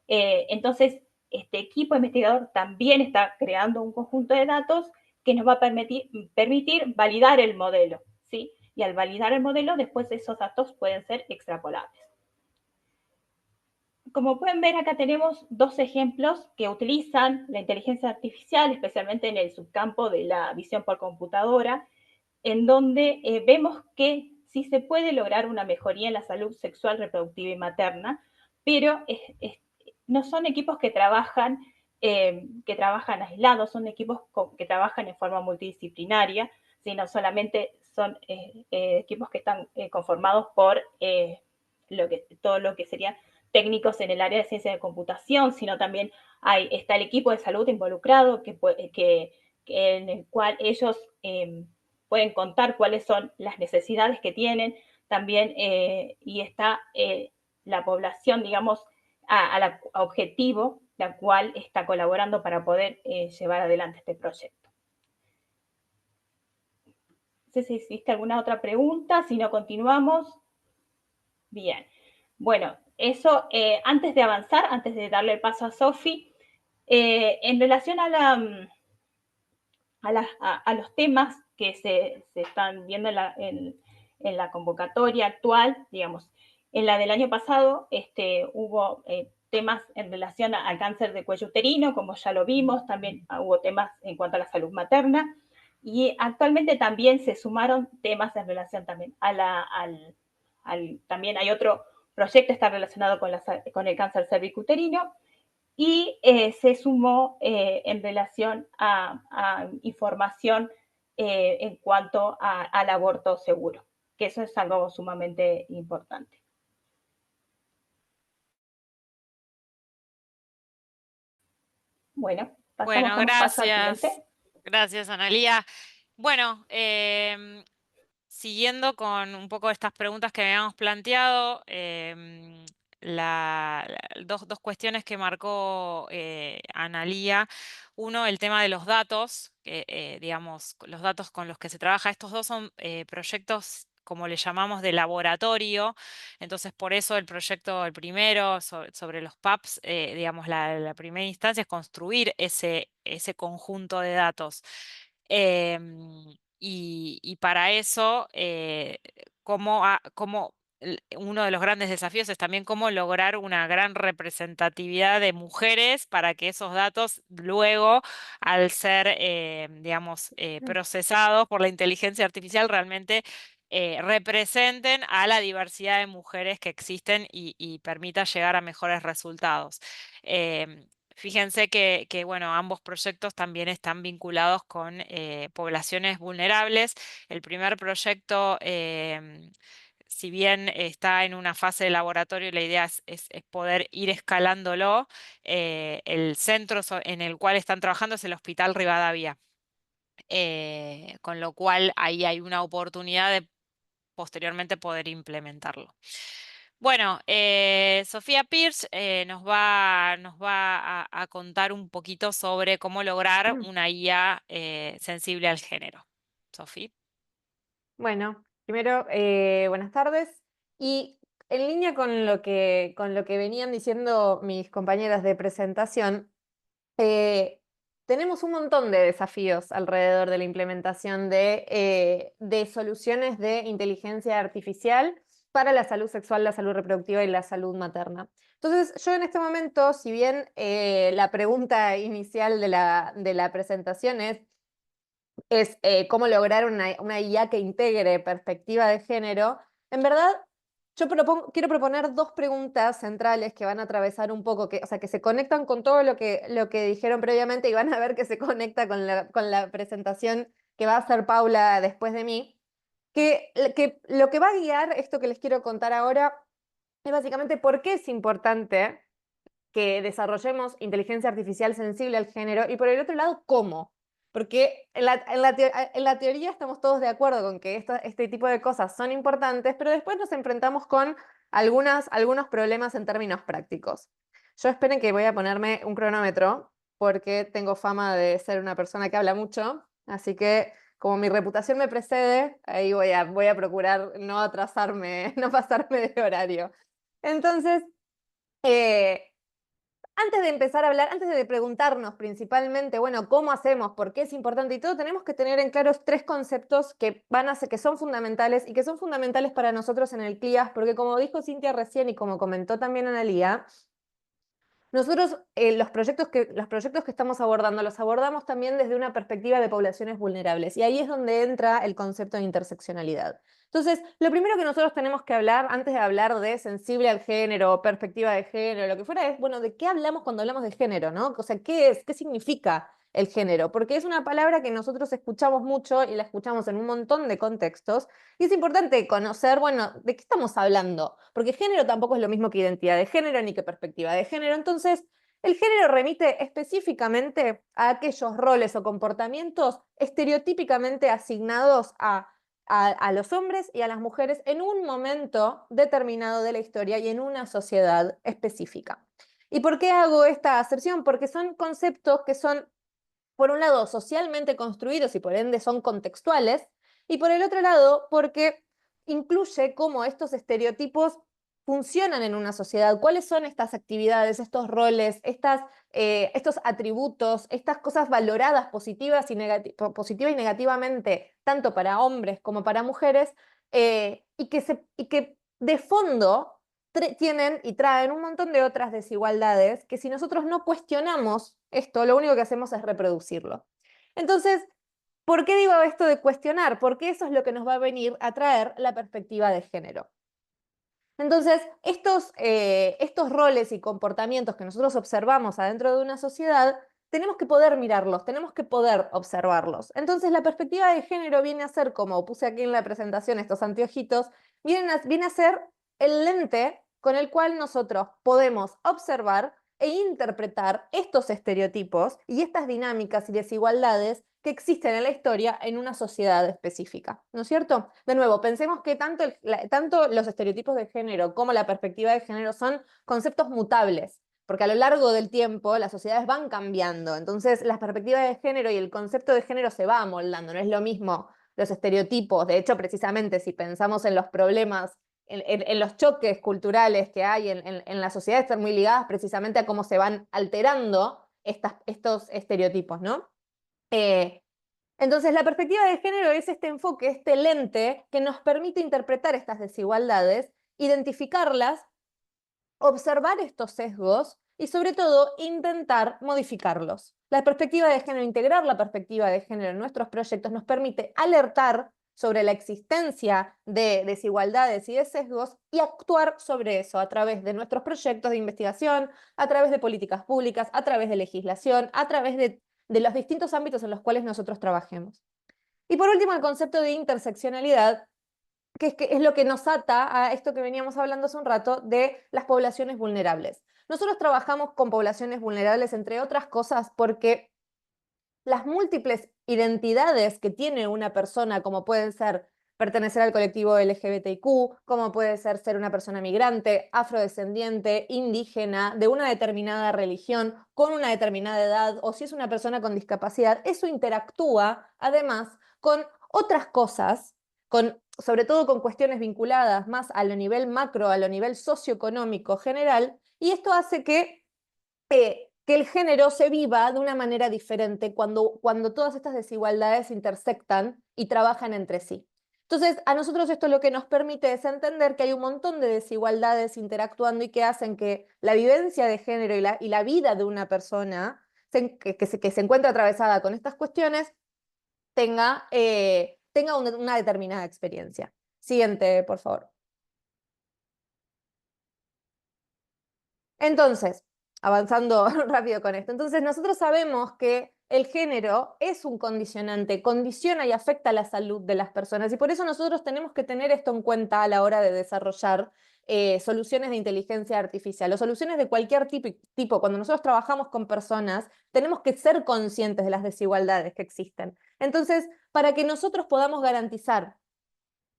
Entonces, este equipo investigador también está creando un conjunto de datos que nos va a permitir validar el modelo, ¿sí? Y al validar el modelo, después esos datos pueden ser extrapolables. Como pueden ver, acá tenemos dos ejemplos que utilizan la inteligencia artificial, especialmente en el subcampo de la visión por computadora, en donde vemos que sí se puede lograr una mejoría en la salud sexual, reproductiva y materna, pero no son equipos que trabajan aislados, son equipos que trabajan en forma multidisciplinaria, sino solamente son equipos que están conformados por todo lo que serían técnicos en el área de ciencia de computación, sino también está el equipo de salud involucrado en el cual ellos pueden contar cuáles son las necesidades que tienen también, y está la población, digamos, a objetivo, la cual está colaborando para poder llevar adelante este proyecto. No sé si existe alguna otra pregunta, si no continuamos. Bien, bueno, eso, antes de avanzar, antes de darle el paso a Sofi, en relación a los temas que se están viendo en la convocatoria actual, digamos, en la del año pasado hubo temas en relación al cáncer de cuello uterino, como ya lo vimos, también hubo temas en cuanto a la salud materna, y actualmente también se sumaron temas en relación también también hay otro proyecto que está relacionado con el cáncer cervicuterino, y se sumó en relación a información en cuanto al aborto seguro, que eso es algo sumamente importante. Bueno, pasamos con paso al siguiente. Gracias, Analía. Bueno, siguiendo con un poco estas preguntas que habíamos planteado, dos cuestiones que marcó Analía. Uno, el tema de los datos, digamos, los datos con los que se trabaja. Estos dos son proyectos, como le llamamos, de laboratorio. Entonces, por eso el proyecto, el primero, sobre los PAPs, digamos, la primera instancia es construir ese conjunto de datos. Y para eso, uno de los grandes desafíos es también cómo lograr una gran representatividad de mujeres para que esos datos luego, al ser, digamos, procesados por la inteligencia artificial, realmente representen a la diversidad de mujeres que existen y permita llegar a mejores resultados. Fíjense que, bueno, ambos proyectos también están vinculados con poblaciones vulnerables. El primer proyecto, si bien está en una fase de laboratorio, la idea es poder ir escalándolo. El centro en el cual están trabajando es el Hospital Rivadavia, con lo cual ahí hay una oportunidad de posteriormente poder implementarlo. Bueno, Sofía Pierce nos va a contar un poquito sobre cómo lograr una IA sensible al género. Sofía. Bueno, primero, buenas tardes. Y en línea con lo que venían diciendo mis compañeras de presentación, tenemos un montón de desafíos alrededor de la implementación de soluciones de inteligencia artificial para la salud sexual, la salud reproductiva y la salud materna. Entonces, yo en este momento, si bien la pregunta inicial de la presentación es cómo lograr una IA que integre perspectiva de género, en verdad yo quiero proponer dos preguntas centrales que van a atravesar un poco, o sea, que se conectan con todo lo que dijeron previamente y van a ver que se conecta con la presentación que va a hacer Paula después de mí, que lo que va a guiar esto que les quiero contar ahora es básicamente por qué es importante que desarrollemos inteligencia artificial sensible al género y por el otro lado, cómo. Porque en la teoría estamos todos de acuerdo con que este tipo de cosas son importantes, pero después nos enfrentamos con algunos problemas en términos prácticos. Yo esperen que voy a ponerme un cronómetro porque tengo fama de ser una persona que habla mucho, así que como mi reputación me precede, ahí voy a procurar no atrasarme, no pasarme de horario. Entonces, antes de empezar a hablar, antes de preguntarnos principalmente, bueno, ¿cómo hacemos? ¿Por qué es importante? Y todo, tenemos que tener en claro tres conceptos que son fundamentales y que son fundamentales para nosotros en el CLIAS, porque como dijo Cintia recién y como comentó también Analía, nosotros los proyectos que estamos abordando los abordamos también desde una perspectiva de poblaciones vulnerables y ahí es donde entra el concepto de interseccionalidad. Entonces, lo primero que nosotros tenemos que hablar, antes de hablar de sensible al género, perspectiva de género, lo que fuera, es, bueno, ¿de qué hablamos cuando hablamos de género, no? O sea, ¿qué es? ¿Qué significa el género, porque es una palabra que nosotros escuchamos mucho y la escuchamos en un montón de contextos, y es importante conocer, bueno, ¿de qué estamos hablando? Porque género tampoco es lo mismo que identidad de género ni que perspectiva de género, entonces el género remite específicamente a aquellos roles o comportamientos estereotípicamente asignados a los hombres y a las mujeres en un momento determinado de la historia y en una sociedad específica. ¿Y por qué hago esta acepción? Porque son conceptos que son, por un lado, socialmente construidos y por ende son contextuales, y por el otro lado, porque incluye cómo estos estereotipos funcionan en una sociedad, cuáles son estas actividades, estos roles, estos atributos, estas cosas valoradas positivas positiva y negativamente, tanto para hombres como para mujeres, y que de fondo tienen y traen un montón de otras desigualdades que si nosotros no cuestionamos esto, lo único que hacemos es reproducirlo. Entonces, ¿por qué digo esto de cuestionar? Porque eso es lo que nos va a venir a traer la perspectiva de género. Entonces, estos roles y comportamientos que nosotros observamos adentro de una sociedad, tenemos que poder mirarlos, tenemos que poder observarlos. Entonces, la perspectiva de género viene a ser, como puse aquí en la presentación estos anteojitos, viene a ser el lente con el cual nosotros podemos observar e interpretar estos estereotipos y estas dinámicas y desigualdades que existen en la historia en una sociedad específica, ¿no es cierto? De nuevo, pensemos que tanto los estereotipos de género como la perspectiva de género son conceptos mutables, porque a lo largo del tiempo las sociedades van cambiando, entonces la perspectiva de género y el concepto de género se va amoldando, no es lo mismo los estereotipos, de hecho, precisamente si pensamos en los problemas, en los choques culturales que hay en la sociedad, están muy ligadas precisamente a cómo se van alterando estos estereotipos, ¿no? Entonces, la perspectiva de género es este enfoque, este lente que nos permite interpretar estas desigualdades, identificarlas, observar estos sesgos y, sobre todo, intentar modificarlos. La perspectiva de género, integrar la perspectiva de género en nuestros proyectos nos permite alertar sobre la existencia de desigualdades y de sesgos y actuar sobre eso a través de nuestros proyectos de investigación, a través de políticas públicas, a través de legislación, a través de los distintos ámbitos en los cuales nosotros trabajemos. Y por último, el concepto de interseccionalidad, que es lo que nos ata a esto que veníamos hablando hace un rato de las poblaciones vulnerables. Nosotros trabajamos con poblaciones vulnerables, entre otras cosas, porque las múltiples identidades que tiene una persona, como pueden ser pertenecer al colectivo LGBTIQ, como puede ser una persona migrante, afrodescendiente, indígena, de una determinada religión, con una determinada edad, o si es una persona con discapacidad, eso interactúa además con otras cosas, sobre todo con cuestiones vinculadas más a lo nivel macro, a lo nivel socioeconómico general, y esto hace que el género se viva de una manera diferente cuando todas estas desigualdades intersectan y trabajan entre sí. Entonces, a nosotros esto lo que nos permite es entender que hay un montón de desigualdades interactuando y que hacen que la vivencia de género y la vida de una persona que se encuentra atravesada con estas cuestiones tenga una determinada experiencia. Siguiente, por favor. Entonces, avanzando rápido con esto. Entonces, nosotros sabemos que el género es un condicionante, condiciona y afecta la salud de las personas, y por eso nosotros tenemos que tener esto en cuenta a la hora de desarrollar soluciones de inteligencia artificial o soluciones de cualquier tipo. Cuando nosotros trabajamos con personas, tenemos que ser conscientes de las desigualdades que existen. Entonces, para que nosotros podamos garantizar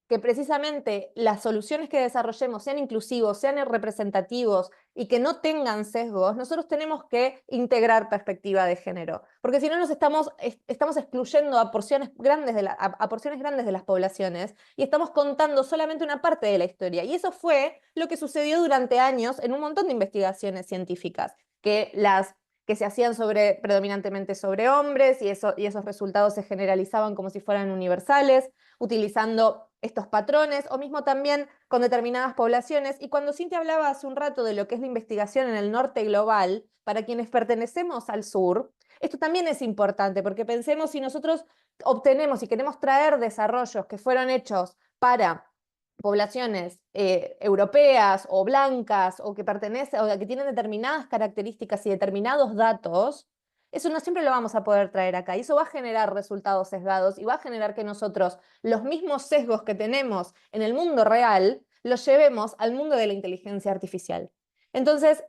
que precisamente las soluciones que desarrollemos sean inclusivos, sean representativos y que no tengan sesgos, nosotros tenemos que integrar perspectiva de género, porque si no nos estamos excluyendo a porciones grandes de las poblaciones y estamos contando solamente una parte de la historia. Y eso fue lo que sucedió durante años en un montón de investigaciones científicas, que se hacían predominantemente sobre hombres, y esos resultados se generalizaban como si fueran universales, utilizando estos patrones, o mismo también con determinadas poblaciones. Y cuando Cintia hablaba hace un rato de lo que es la investigación en el norte global, para quienes pertenecemos al sur, esto también es importante, porque pensemos, si nosotros obtenemos y queremos traer desarrollos que fueron hechos para poblaciones europeas o blancas, o que tienen determinadas características y determinados datos, eso no siempre lo vamos a poder traer acá. Y eso va a generar resultados sesgados y va a generar que nosotros los mismos sesgos que tenemos en el mundo real los llevemos al mundo de la inteligencia artificial. Entonces,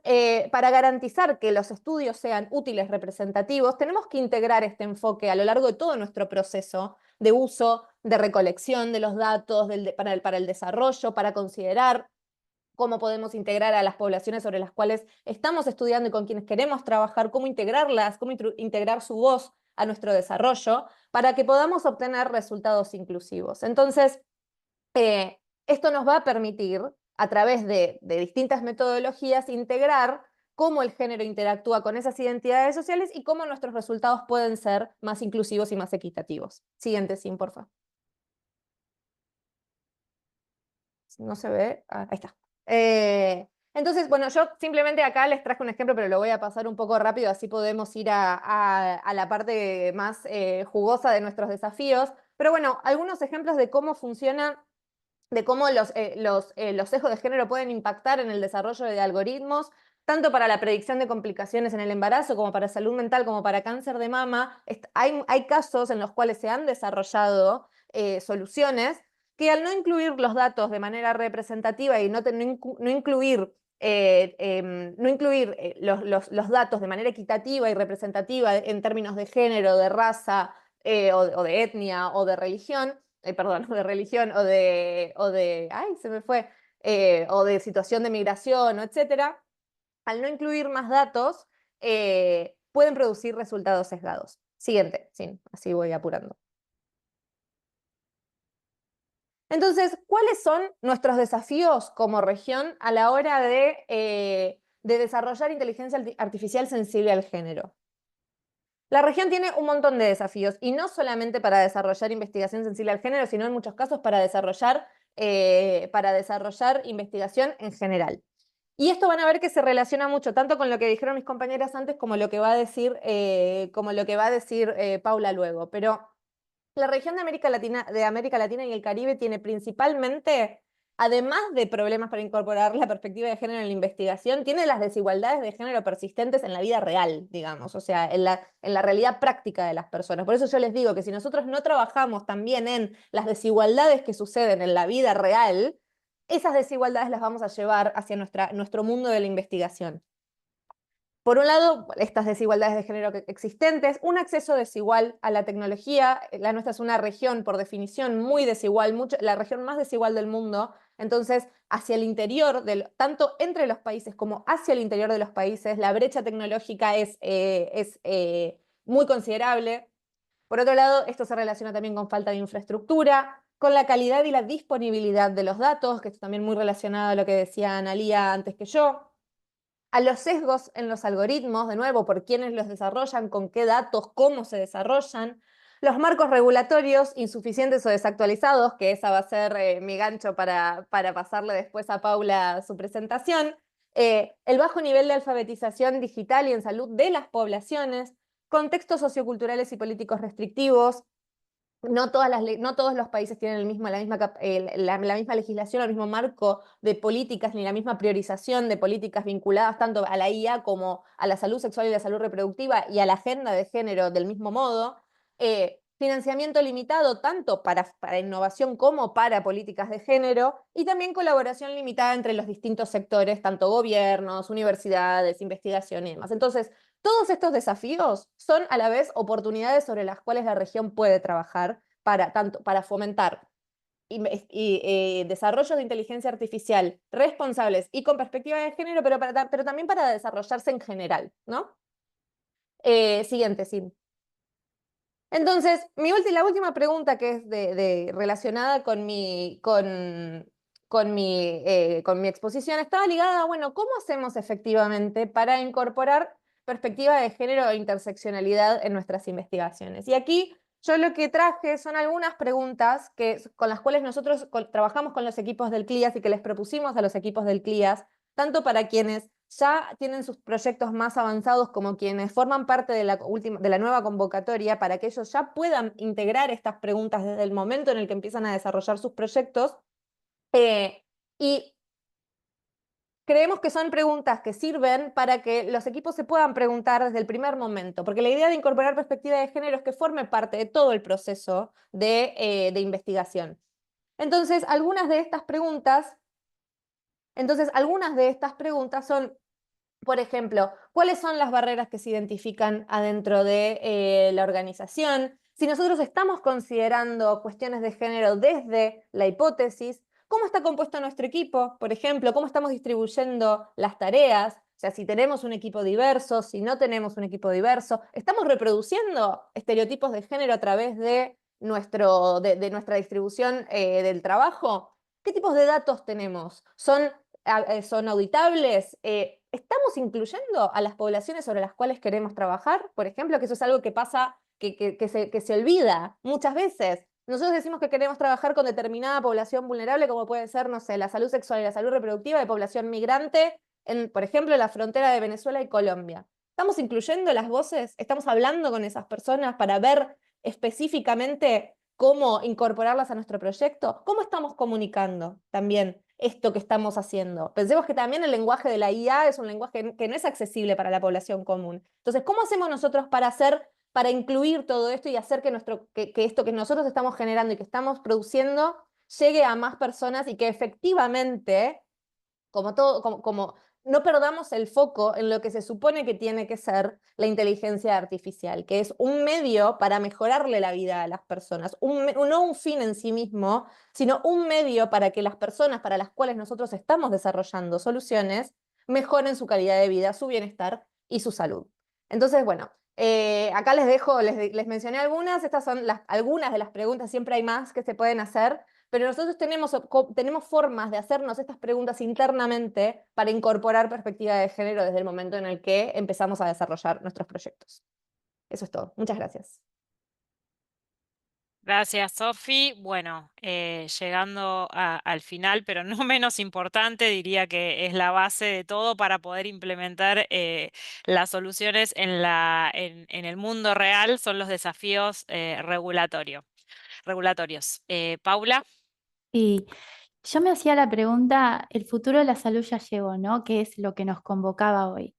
para garantizar que los estudios sean útiles, representativos, tenemos que integrar este enfoque a lo largo de todo nuestro proceso de uso, de recolección de los datos para el desarrollo, para considerar cómo podemos integrar a las poblaciones sobre las cuales estamos estudiando y con quienes queremos trabajar, cómo integrarlas, cómo integrar su voz a nuestro desarrollo, para que podamos obtener resultados inclusivos. Entonces, esto nos va a permitir, a través de distintas metodologías, integrar cómo el género interactúa con esas identidades sociales y cómo nuestros resultados pueden ser más inclusivos y más equitativos. Siguiente, Sim, por favor. No se ve. Ah, ahí está. Entonces, bueno, yo simplemente acá les traje un ejemplo, pero lo voy a pasar un poco rápido, así podemos ir a la parte más jugosa de nuestros desafíos. Pero bueno, algunos ejemplos de cómo funciona, de cómo los sesgos de género pueden impactar en el desarrollo de algoritmos, tanto para la predicción de complicaciones en el embarazo, como para salud mental, como para cáncer de mama. Hay casos en los cuales se han desarrollado soluciones que al no incluir los datos de manera representativa y no incluir los datos de manera equitativa y representativa en términos de género, de raza, o de etnia, o de religión, ay, se me fue, o de situación de migración, etcétera, al no incluir más datos, pueden producir resultados sesgados. Siguiente, sí, así voy apurando. Entonces, ¿cuáles son nuestros desafíos como región a la hora de desarrollar inteligencia artificial sensible al género? La región tiene un montón de desafíos, y no solamente para desarrollar investigación sensible al género, sino en muchos casos para desarrollar investigación en general. Y esto van a ver que se relaciona mucho, tanto con lo que dijeron mis compañeras antes, como lo que va a decir, Paula luego. Pero la región de América Latina y el Caribe tiene principalmente, además de problemas para incorporar la perspectiva de género en la investigación, tiene las desigualdades de género persistentes en la vida real, digamos, o sea, en la realidad práctica de las personas. Por eso yo les digo que si nosotros no trabajamos también en las desigualdades que suceden en la vida real, esas desigualdades las vamos a llevar hacia nuestro mundo de la investigación. Por un lado, estas desigualdades de género existentes, un acceso desigual a la tecnología. La nuestra es una región, por definición, muy desigual, la región más desigual del mundo. Entonces, hacia el interior, tanto entre los países como hacia el interior de los países, la brecha tecnológica es muy considerable. Por otro lado, esto se relaciona también con falta de infraestructura, con la calidad y la disponibilidad de los datos, que esto también muy relacionado a lo que decía Analía antes que yo. A los sesgos en los algoritmos, de nuevo, por quiénes los desarrollan, con qué datos, cómo se desarrollan, los marcos regulatorios insuficientes o desactualizados, que esa va a ser mi gancho para pasarle después a Paula su presentación, el bajo nivel de alfabetización digital y en salud de las poblaciones, contextos socioculturales y políticos restrictivos. No todos los países tienen la misma legislación, el mismo marco de políticas, ni la misma priorización de políticas vinculadas tanto a la IA como a la salud sexual y la salud reproductiva y a la agenda de género del mismo modo. Financiamiento limitado tanto para innovación como para políticas de género, y también colaboración limitada entre los distintos sectores, tanto gobiernos, universidades, investigación y demás. Entonces, todos estos desafíos son a la vez oportunidades sobre las cuales la región puede trabajar para fomentar desarrollos de inteligencia artificial responsables y con perspectiva de género, pero también para desarrollarse en general, ¿no? Siguiente, sí. Entonces, la última pregunta, que es relacionada con mi exposición, estaba ligada a, bueno, ¿cómo hacemos efectivamente para incorporar perspectiva de género e interseccionalidad en nuestras investigaciones? Y aquí yo lo que traje son algunas preguntas con las cuales nosotros trabajamos con los equipos del CLIAS y que les propusimos a los equipos del CLIAS, tanto para quienes ya tienen sus proyectos más avanzados como quienes forman parte de la nueva convocatoria, para que ellos ya puedan integrar estas preguntas desde el momento en el que empiezan a desarrollar sus proyectos. Y creemos que son preguntas que sirven para que los equipos se puedan preguntar desde el primer momento, porque la idea de incorporar perspectiva de género es que forme parte de todo el proceso de investigación. Entonces, algunas de estas preguntas son, por ejemplo, ¿cuáles son las barreras que se identifican adentro de la organización? Si nosotros estamos considerando cuestiones de género desde la hipótesis, ¿cómo está compuesto nuestro equipo? Por ejemplo, ¿cómo estamos distribuyendo las tareas? O sea, si tenemos un equipo diverso, si no tenemos un equipo diverso, ¿estamos reproduciendo estereotipos de género a través de nuestra distribución del trabajo? ¿Qué tipos de datos tenemos? ¿Son auditables? ¿Estamos incluyendo a las poblaciones sobre las cuales queremos trabajar? Por ejemplo, que eso es algo que pasa, que se olvida muchas veces. Nosotros decimos que queremos trabajar con determinada población vulnerable, como puede ser, no sé, la salud sexual y la salud reproductiva de población migrante, por ejemplo, en la frontera de Venezuela y Colombia. ¿Estamos incluyendo las voces? ¿Estamos hablando con esas personas para ver específicamente cómo incorporarlas a nuestro proyecto? ¿Cómo estamos comunicando también esto que estamos haciendo? Pensemos que también el lenguaje de la IA es un lenguaje que no es accesible para la población común. Entonces, ¿cómo hacemos nosotros para incluir todo esto y hacer que esto que nosotros estamos generando y que estamos produciendo llegue a más personas y que efectivamente, como no perdamos el foco en lo que se supone que tiene que ser la inteligencia artificial, que es un medio para mejorarle la vida a las personas, no un fin en sí mismo, sino un medio para que las personas para las cuales nosotros estamos desarrollando soluciones mejoren su calidad de vida, su bienestar y su salud. Entonces, bueno, acá les dejo, les mencioné algunas, estas son algunas de las preguntas, siempre hay más que se pueden hacer, pero nosotros tenemos formas de hacernos estas preguntas internamente para incorporar perspectiva de género desde el momento en el que empezamos a desarrollar nuestros proyectos. Eso es todo. Muchas gracias. Gracias, Sofi. Bueno, llegando al final, pero no menos importante, diría que es la base de todo para poder implementar las soluciones en el mundo real, son los desafíos regulatorios. Paula. Y yo me hacía la pregunta, el futuro de la salud ya llegó, ¿no? ¿Qué es lo que nos convocaba hoy?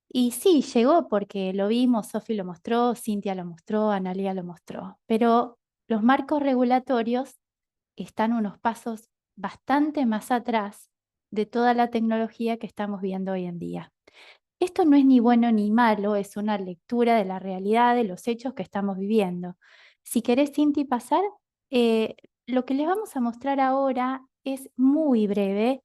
Y sí, llegó porque lo vimos, Sofi lo mostró, Cintia lo mostró, Analia lo mostró, pero los marcos regulatorios están unos pasos bastante más atrás de toda la tecnología que estamos viendo hoy en día. Esto no es ni bueno ni malo, es una lectura de la realidad, de los hechos que estamos viviendo. Si querés, Cinti, pasar, lo que les vamos a mostrar ahora es muy breve,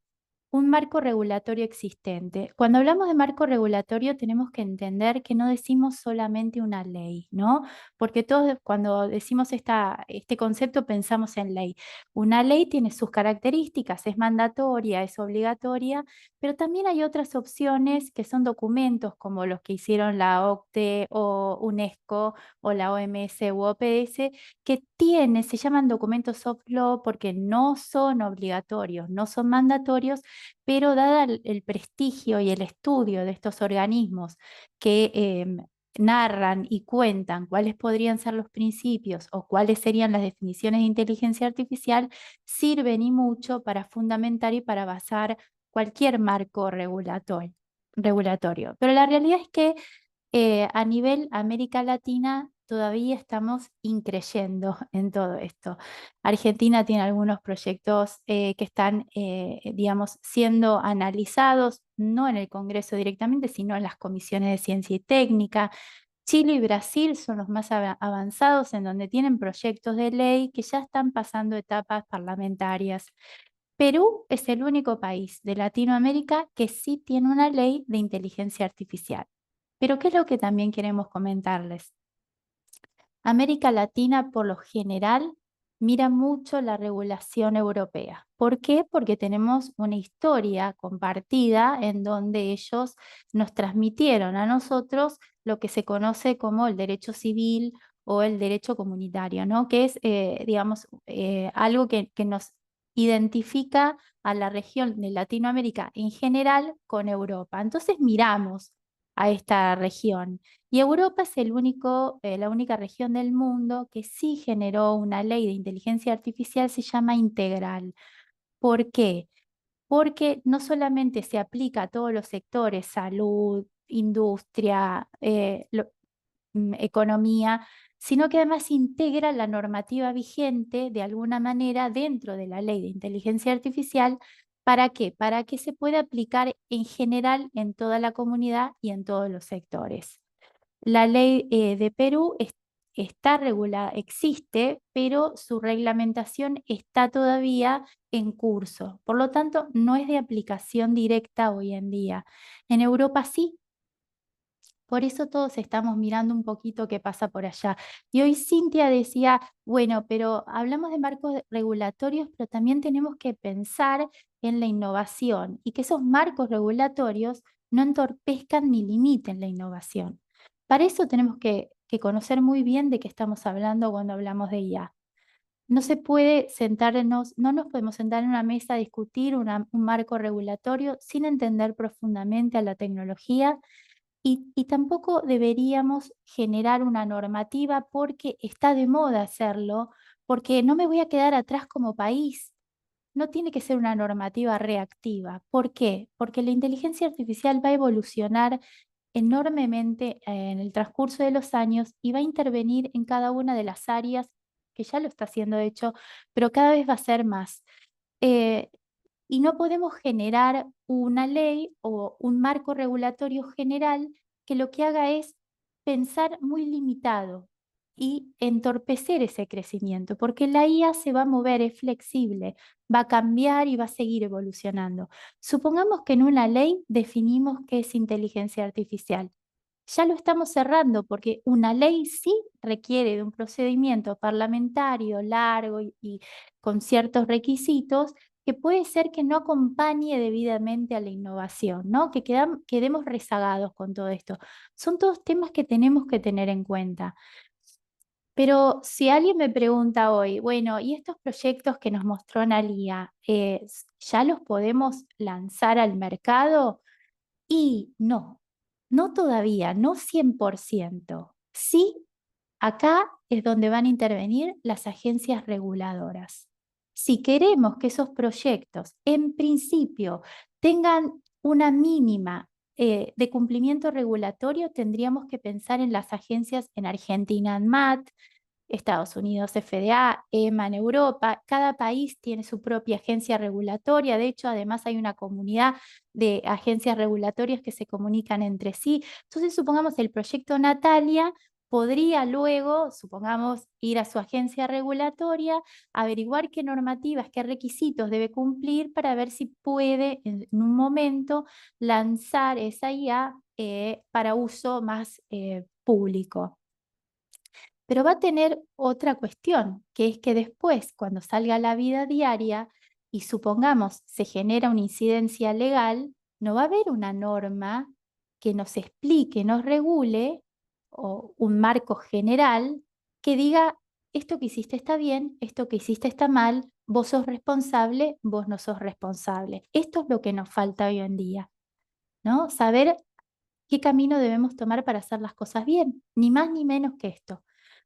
un marco regulatorio existente. Cuando hablamos de marco regulatorio tenemos que entender que no decimos solamente una ley, ¿no? Porque todos cuando decimos este concepto pensamos en ley. Una ley tiene sus características, es mandatoria, es obligatoria, pero también hay otras opciones que son documentos como los que hicieron la OCDE o UNESCO o la OMS u OPS, que se llaman documentos soft law porque no son obligatorios, no son mandatorios, pero dada el prestigio y el estudio de estos organismos que narran y cuentan cuáles podrían ser los principios o cuáles serían las definiciones de inteligencia artificial, sirven y mucho para fundamentar y para basar cualquier marco regulatorio. Pero la realidad es que a nivel América Latina todavía estamos increyendo en todo esto. Argentina tiene algunos proyectos que están, digamos, siendo analizados, no en el Congreso directamente, sino en las comisiones de ciencia y técnica. Chile y Brasil son los más avanzados en donde tienen proyectos de ley que ya están pasando etapas parlamentarias. Perú es el único país de Latinoamérica que sí tiene una ley de inteligencia artificial. Pero ¿qué es lo que también queremos comentarles? América Latina, por lo general, mira mucho la regulación europea. ¿Por qué? Porque tenemos una historia compartida en donde ellos nos transmitieron a nosotros lo que se conoce como el derecho civil o el derecho comunitario, ¿no? Que es, digamos, algo que nos identifica a la región de Latinoamérica en general con Europa. Entonces miramos a esta región. Y Europa es la única región del mundo que sí generó una ley de inteligencia artificial, se llama Integral. ¿Por qué? porque no solamente se aplica a todos los sectores, salud, industria, economía, sino que además integra la normativa vigente de alguna manera dentro de la ley de inteligencia artificial. ¿Para qué? Para que se pueda aplicar en general en toda la comunidad y en todos los sectores. La ley de Perú está regulada, existe, pero su reglamentación está todavía en curso. Por lo tanto, no es de aplicación directa hoy en día. En Europa sí. Por eso todos estamos mirando un poquito qué pasa por allá. Y hoy Cintia decía, bueno, pero hablamos de marcos regulatorios, pero también tenemos que pensar en la innovación y que esos marcos regulatorios no entorpezcan ni limiten la innovación. Para eso tenemos que conocer muy bien de qué estamos hablando cuando hablamos de IA. No se puede sentarnos, no nos podemos sentar en una mesa a discutir un marco regulatorio sin entender profundamente a la tecnología. Y tampoco deberíamos generar una normativa porque está de moda hacerlo, porque no me voy a quedar atrás como país. No tiene que ser una normativa reactiva. ¿Por qué? Porque la inteligencia artificial va a evolucionar enormemente en el transcurso de los años y va a intervenir en cada una de las áreas, que ya lo está haciendo de hecho, pero cada vez va a ser más. Eh, y no podemos generar una ley o un marco regulatorio general que lo que haga es pensar muy limitado y entorpecer ese crecimiento, porque la IA se va a mover, es flexible, va a cambiar y va a seguir evolucionando. Supongamos que en una ley definimos qué es inteligencia artificial. Ya lo estamos cerrando porque una ley sí requiere de un procedimiento parlamentario largo y con ciertos requisitos que puede ser que no acompañe debidamente a la innovación, ¿no? Que quedemos rezagados con todo esto. Son todos temas que tenemos que tener en cuenta. Pero si alguien me pregunta hoy, bueno, ¿y estos proyectos que nos mostró Analía, ya los podemos lanzar al mercado? Y no todavía, no 100%. Sí, acá es donde van a intervenir las agencias reguladoras. Si queremos que esos proyectos, en principio, tengan una mínima de cumplimiento regulatorio, tendríamos que pensar en las agencias en Argentina, ANMAT, Estados Unidos, FDA, EMA en Europa. Cada país tiene su propia agencia regulatoria. De hecho, además hay una comunidad de agencias regulatorias que se comunican entre sí. Entonces, supongamos el proyecto Natalia podría luego, supongamos, ir a su agencia regulatoria, averiguar qué normativas, qué requisitos debe cumplir para ver si puede en un momento lanzar esa IA para uso más público. Pero va a tener otra cuestión, que es que después, cuando salga a la vida diaria y supongamos se genera una incidencia legal, no va a haber una norma que nos explique, nos regule, o un marco general que diga, esto que hiciste está bien, esto que hiciste está mal, vos sos responsable, vos no sos responsable. Esto es lo que nos falta hoy en día, ¿no? Saber qué camino debemos tomar para hacer las cosas bien, ni más ni menos que esto.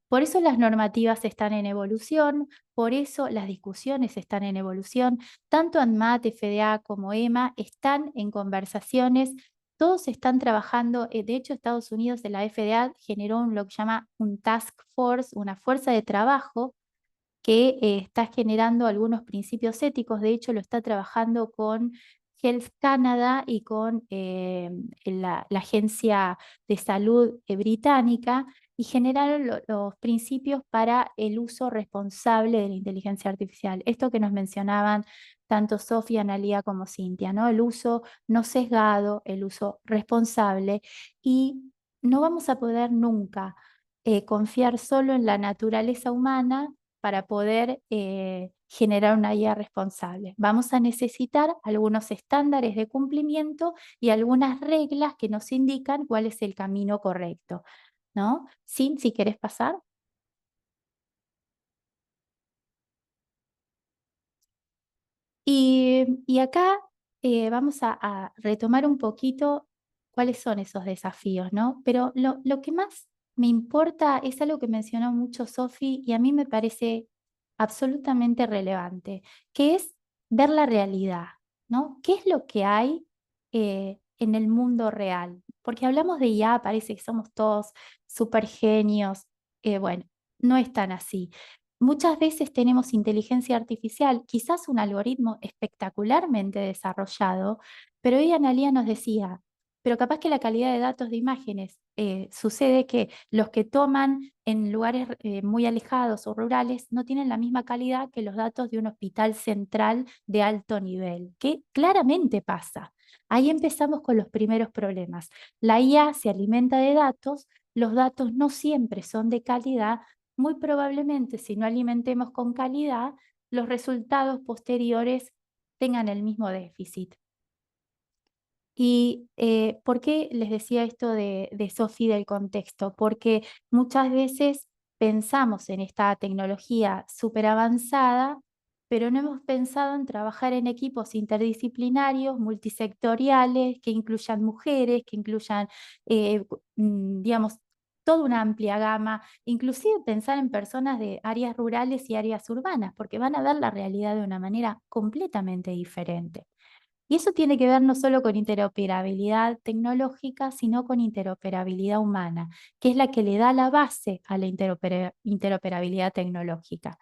Por eso las normativas están en evolución, por eso las discusiones están en evolución. Tanto ANMAT, FDA como EMA están en conversaciones, todos están trabajando. De hecho, Estados Unidos, de la FDA, generó lo que llama un task force, una fuerza de trabajo que está generando algunos principios éticos. De hecho, lo está trabajando con Health Canada y con la Agencia de Salud británica, y generaron los principios para el uso responsable de la inteligencia artificial. Esto que nos mencionaban tanto Sofía, Analía como Cintia, ¿no? El uso no sesgado, el uso responsable, y no vamos a poder nunca confiar solo en la naturaleza humana para poder generar una IA responsable. Vamos a necesitar algunos estándares de cumplimiento y algunas reglas que nos indican cuál es el camino correcto, ¿no? Sin, si querés pasar. Y acá vamos a retomar un poquito cuáles son esos desafíos, ¿no? Pero lo que más me importa es algo que mencionó mucho Sofi y a mí me parece absolutamente relevante, que es ver la realidad, ¿no? ¿Qué es lo que hay en el mundo real? Porque hablamos de IA, parece que somos todos súper genios. Bueno, no es tan así. Muchas veces tenemos inteligencia artificial, quizás un algoritmo espectacularmente desarrollado, pero hoy Analía nos decía, pero capaz que la calidad de datos de imágenes, sucede que los que toman en lugares muy alejados o rurales no tienen la misma calidad que los datos de un hospital central de alto nivel, que claramente pasa. Ahí empezamos con los primeros problemas. La IA se alimenta de datos, los datos no siempre son de calidad, muy probablemente si no alimentemos con calidad, los resultados posteriores tengan el mismo déficit. ¿Y por qué les decía esto de Sofi del contexto? Porque muchas veces pensamos en esta tecnología súper avanzada, pero no hemos pensado en trabajar en equipos interdisciplinarios, multisectoriales, que incluyan mujeres, que incluyan, digamos, toda una amplia gama, inclusive pensar en personas de áreas rurales y áreas urbanas, porque van a ver la realidad de una manera completamente diferente. Y eso tiene que ver no solo con interoperabilidad tecnológica, sino con interoperabilidad humana, que es la que le da la base a la interoperabilidad tecnológica.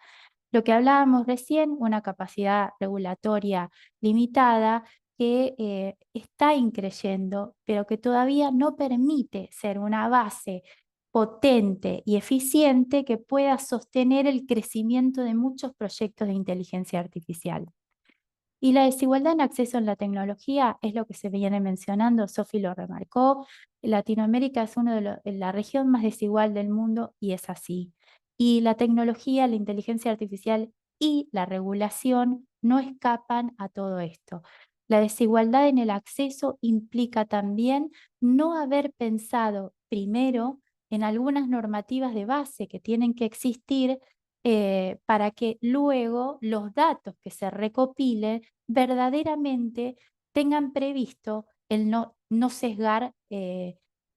Lo que hablábamos recién, una capacidad regulatoria limitada que está increyendo, pero que todavía no permite ser una base potente y eficiente que pueda sostener el crecimiento de muchos proyectos de inteligencia artificial. Y la desigualdad en acceso a la tecnología es lo que se viene mencionando, Sofi lo remarcó. Latinoamérica es la región más desigual del mundo y es así. Y la tecnología, la inteligencia artificial y la regulación no escapan a todo esto. La desigualdad en el acceso implica también no haber pensado primero en algunas normativas de base que tienen que existir para que luego los datos que se recopilen verdaderamente tengan previsto el no sesgar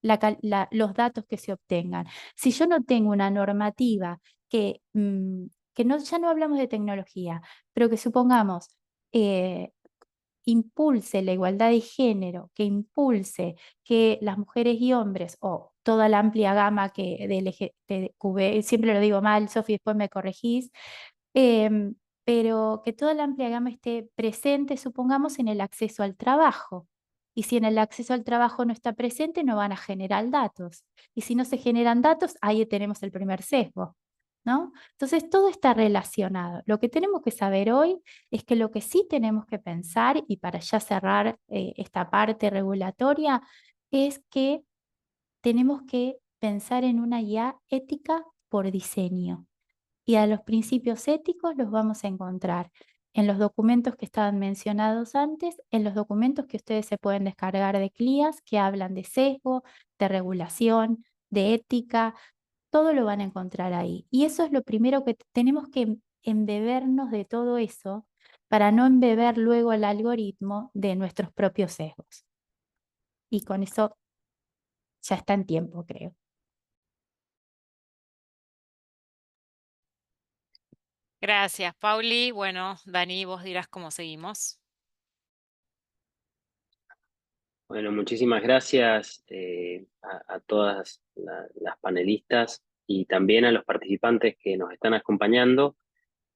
los datos que se obtengan. Si yo no tengo una normativa que ya no hablamos de tecnología, pero que supongamos impulse la igualdad de género, que impulse que las mujeres y hombres, o toda la amplia gama de LGTB, siempre lo digo mal, Sofi, después me corregís, pero que toda la amplia gama esté presente, supongamos, en el acceso al trabajo. Y si en el acceso al trabajo no está presente, no van a generar datos. Y si no se generan datos, ahí tenemos el primer sesgo, ¿no? Entonces, todo está relacionado. Lo que tenemos que saber hoy es que lo que sí tenemos que pensar, y para ya cerrar esta parte regulatoria, es que tenemos que pensar en una IA ética por diseño. Y a los principios éticos los vamos a encontrar en los documentos que estaban mencionados antes, en los documentos que ustedes se pueden descargar de CLIAS, que hablan de sesgo, de regulación, de ética, todo lo van a encontrar ahí. Y eso es lo primero que tenemos que embebernos de todo eso para no embeber luego el algoritmo de nuestros propios sesgos. Y con eso ya está en tiempo, creo. Gracias, Pauli. Bueno, Dani, vos dirás cómo seguimos. Bueno, muchísimas gracias a todas las panelistas y también a los participantes que nos están acompañando.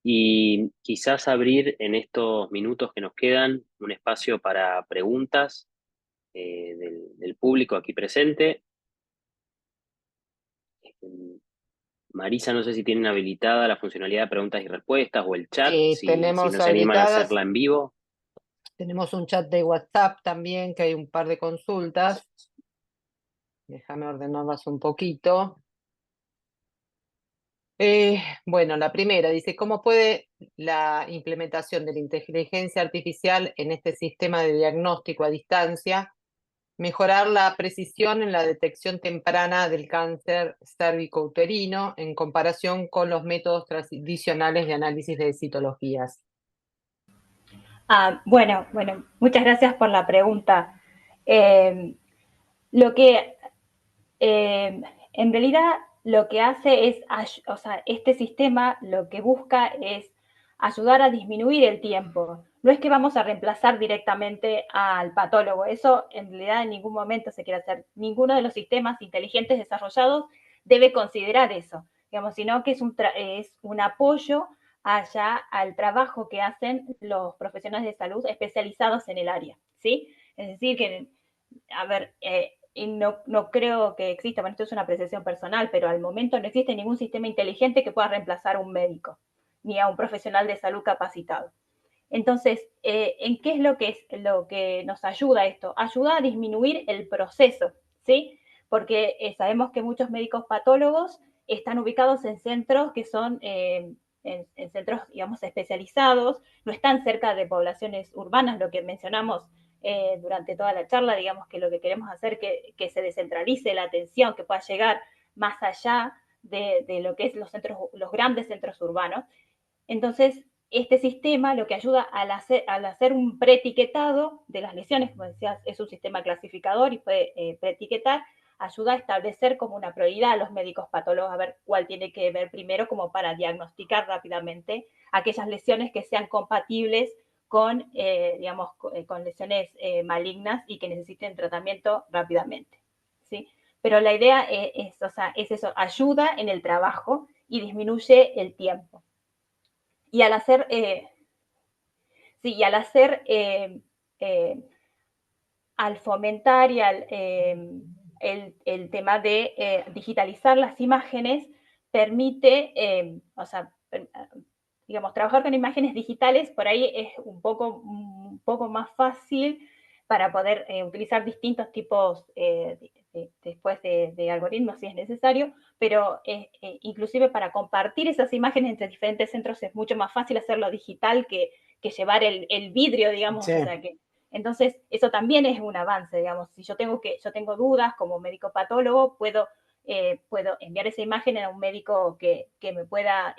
Y quizás abrir en estos minutos que nos quedan un espacio para preguntas del público aquí presente. Marisa, no sé si tienen habilitada la funcionalidad de preguntas y respuestas o el chat, si tenemos no se animan a habilitadas. hacerla en vivo. Tenemos un chat de WhatsApp también, que hay un par de consultas. Déjame ordenarlas un poquito. Bueno, la primera dice, ¿cómo puede la implementación de la inteligencia artificial en este sistema de diagnóstico a distancia mejorar la precisión en la detección temprana del cáncer cérvico-uterino en comparación con los métodos tradicionales de análisis de citologías? Bueno, muchas gracias por la pregunta. En realidad lo que hace es, o sea, este sistema lo que busca es ayudar a disminuir el tiempo. No es que vamos a reemplazar directamente al patólogo, eso en realidad en ningún momento se quiere hacer. Ninguno de los sistemas inteligentes desarrollados debe considerar eso, digamos, sino que es un apoyo allá al trabajo que hacen los profesionales de salud especializados en el área, ¿sí? Es decir, que, a ver, no creo que exista, bueno, esto es una apreciación personal, pero al momento no existe ningún sistema inteligente que pueda reemplazar a un médico, ni a un profesional de salud capacitado. Entonces, ¿en qué es lo que nos ayuda esto? Ayuda a disminuir el proceso, ¿sí? Porque sabemos que muchos médicos patólogos están ubicados en centros que son, en centros, digamos, especializados, no están cerca de poblaciones urbanas, lo que mencionamos durante toda la charla, digamos que lo que queremos hacer es que se descentralice la atención, que pueda llegar más allá de lo que es los grandes centros urbanos. Entonces, este sistema lo que ayuda al hacer un preetiquetado de las lesiones, como decías, es un sistema clasificador y puede preetiquetar, ayuda a establecer como una prioridad a los médicos patólogos, a ver cuál tiene que ver primero como para diagnosticar rápidamente aquellas lesiones que sean compatibles con, digamos, con lesiones malignas y que necesiten tratamiento rápidamente, ¿sí? Pero la idea es eso, ayuda en el trabajo y disminuye el tiempo. Y al hacer, al fomentar y el tema de digitalizar las imágenes, permite, digamos, trabajar con imágenes digitales, por ahí es un poco más fácil para poder utilizar distintos tipos después de algoritmos si es necesario, pero inclusive para compartir esas imágenes entre diferentes centros es mucho más fácil hacerlo digital que llevar el vidrio, digamos, Sí. o sea que entonces, eso también es un avance, digamos. Si yo tengo dudas como médico patólogo, puedo enviar esa imagen a un médico que me pueda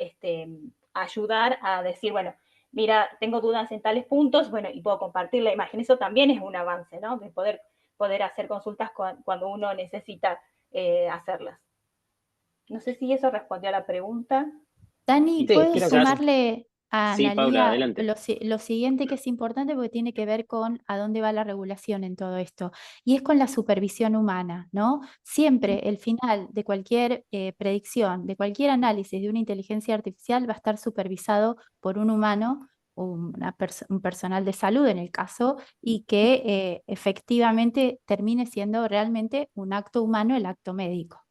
ayudar a decir, bueno, mira, tengo dudas en tales puntos, bueno, y puedo compartir la imagen. Eso también es un avance, ¿no? De poder hacer consultas cuando uno necesita hacerlas. No sé si eso respondió a la pregunta. Dani, Y Sí, ¿puedes creo que quizás, sumarle a sí, Paula, Analía adelante. lo siguiente que es importante porque tiene que ver con a dónde va la regulación en todo esto? Y es con la supervisión humana, ¿no? Siempre el final de cualquier predicción, de cualquier análisis de una inteligencia artificial va a estar supervisado por un humano, un personal de salud en el caso, y que efectivamente termine siendo realmente un acto humano el acto médico.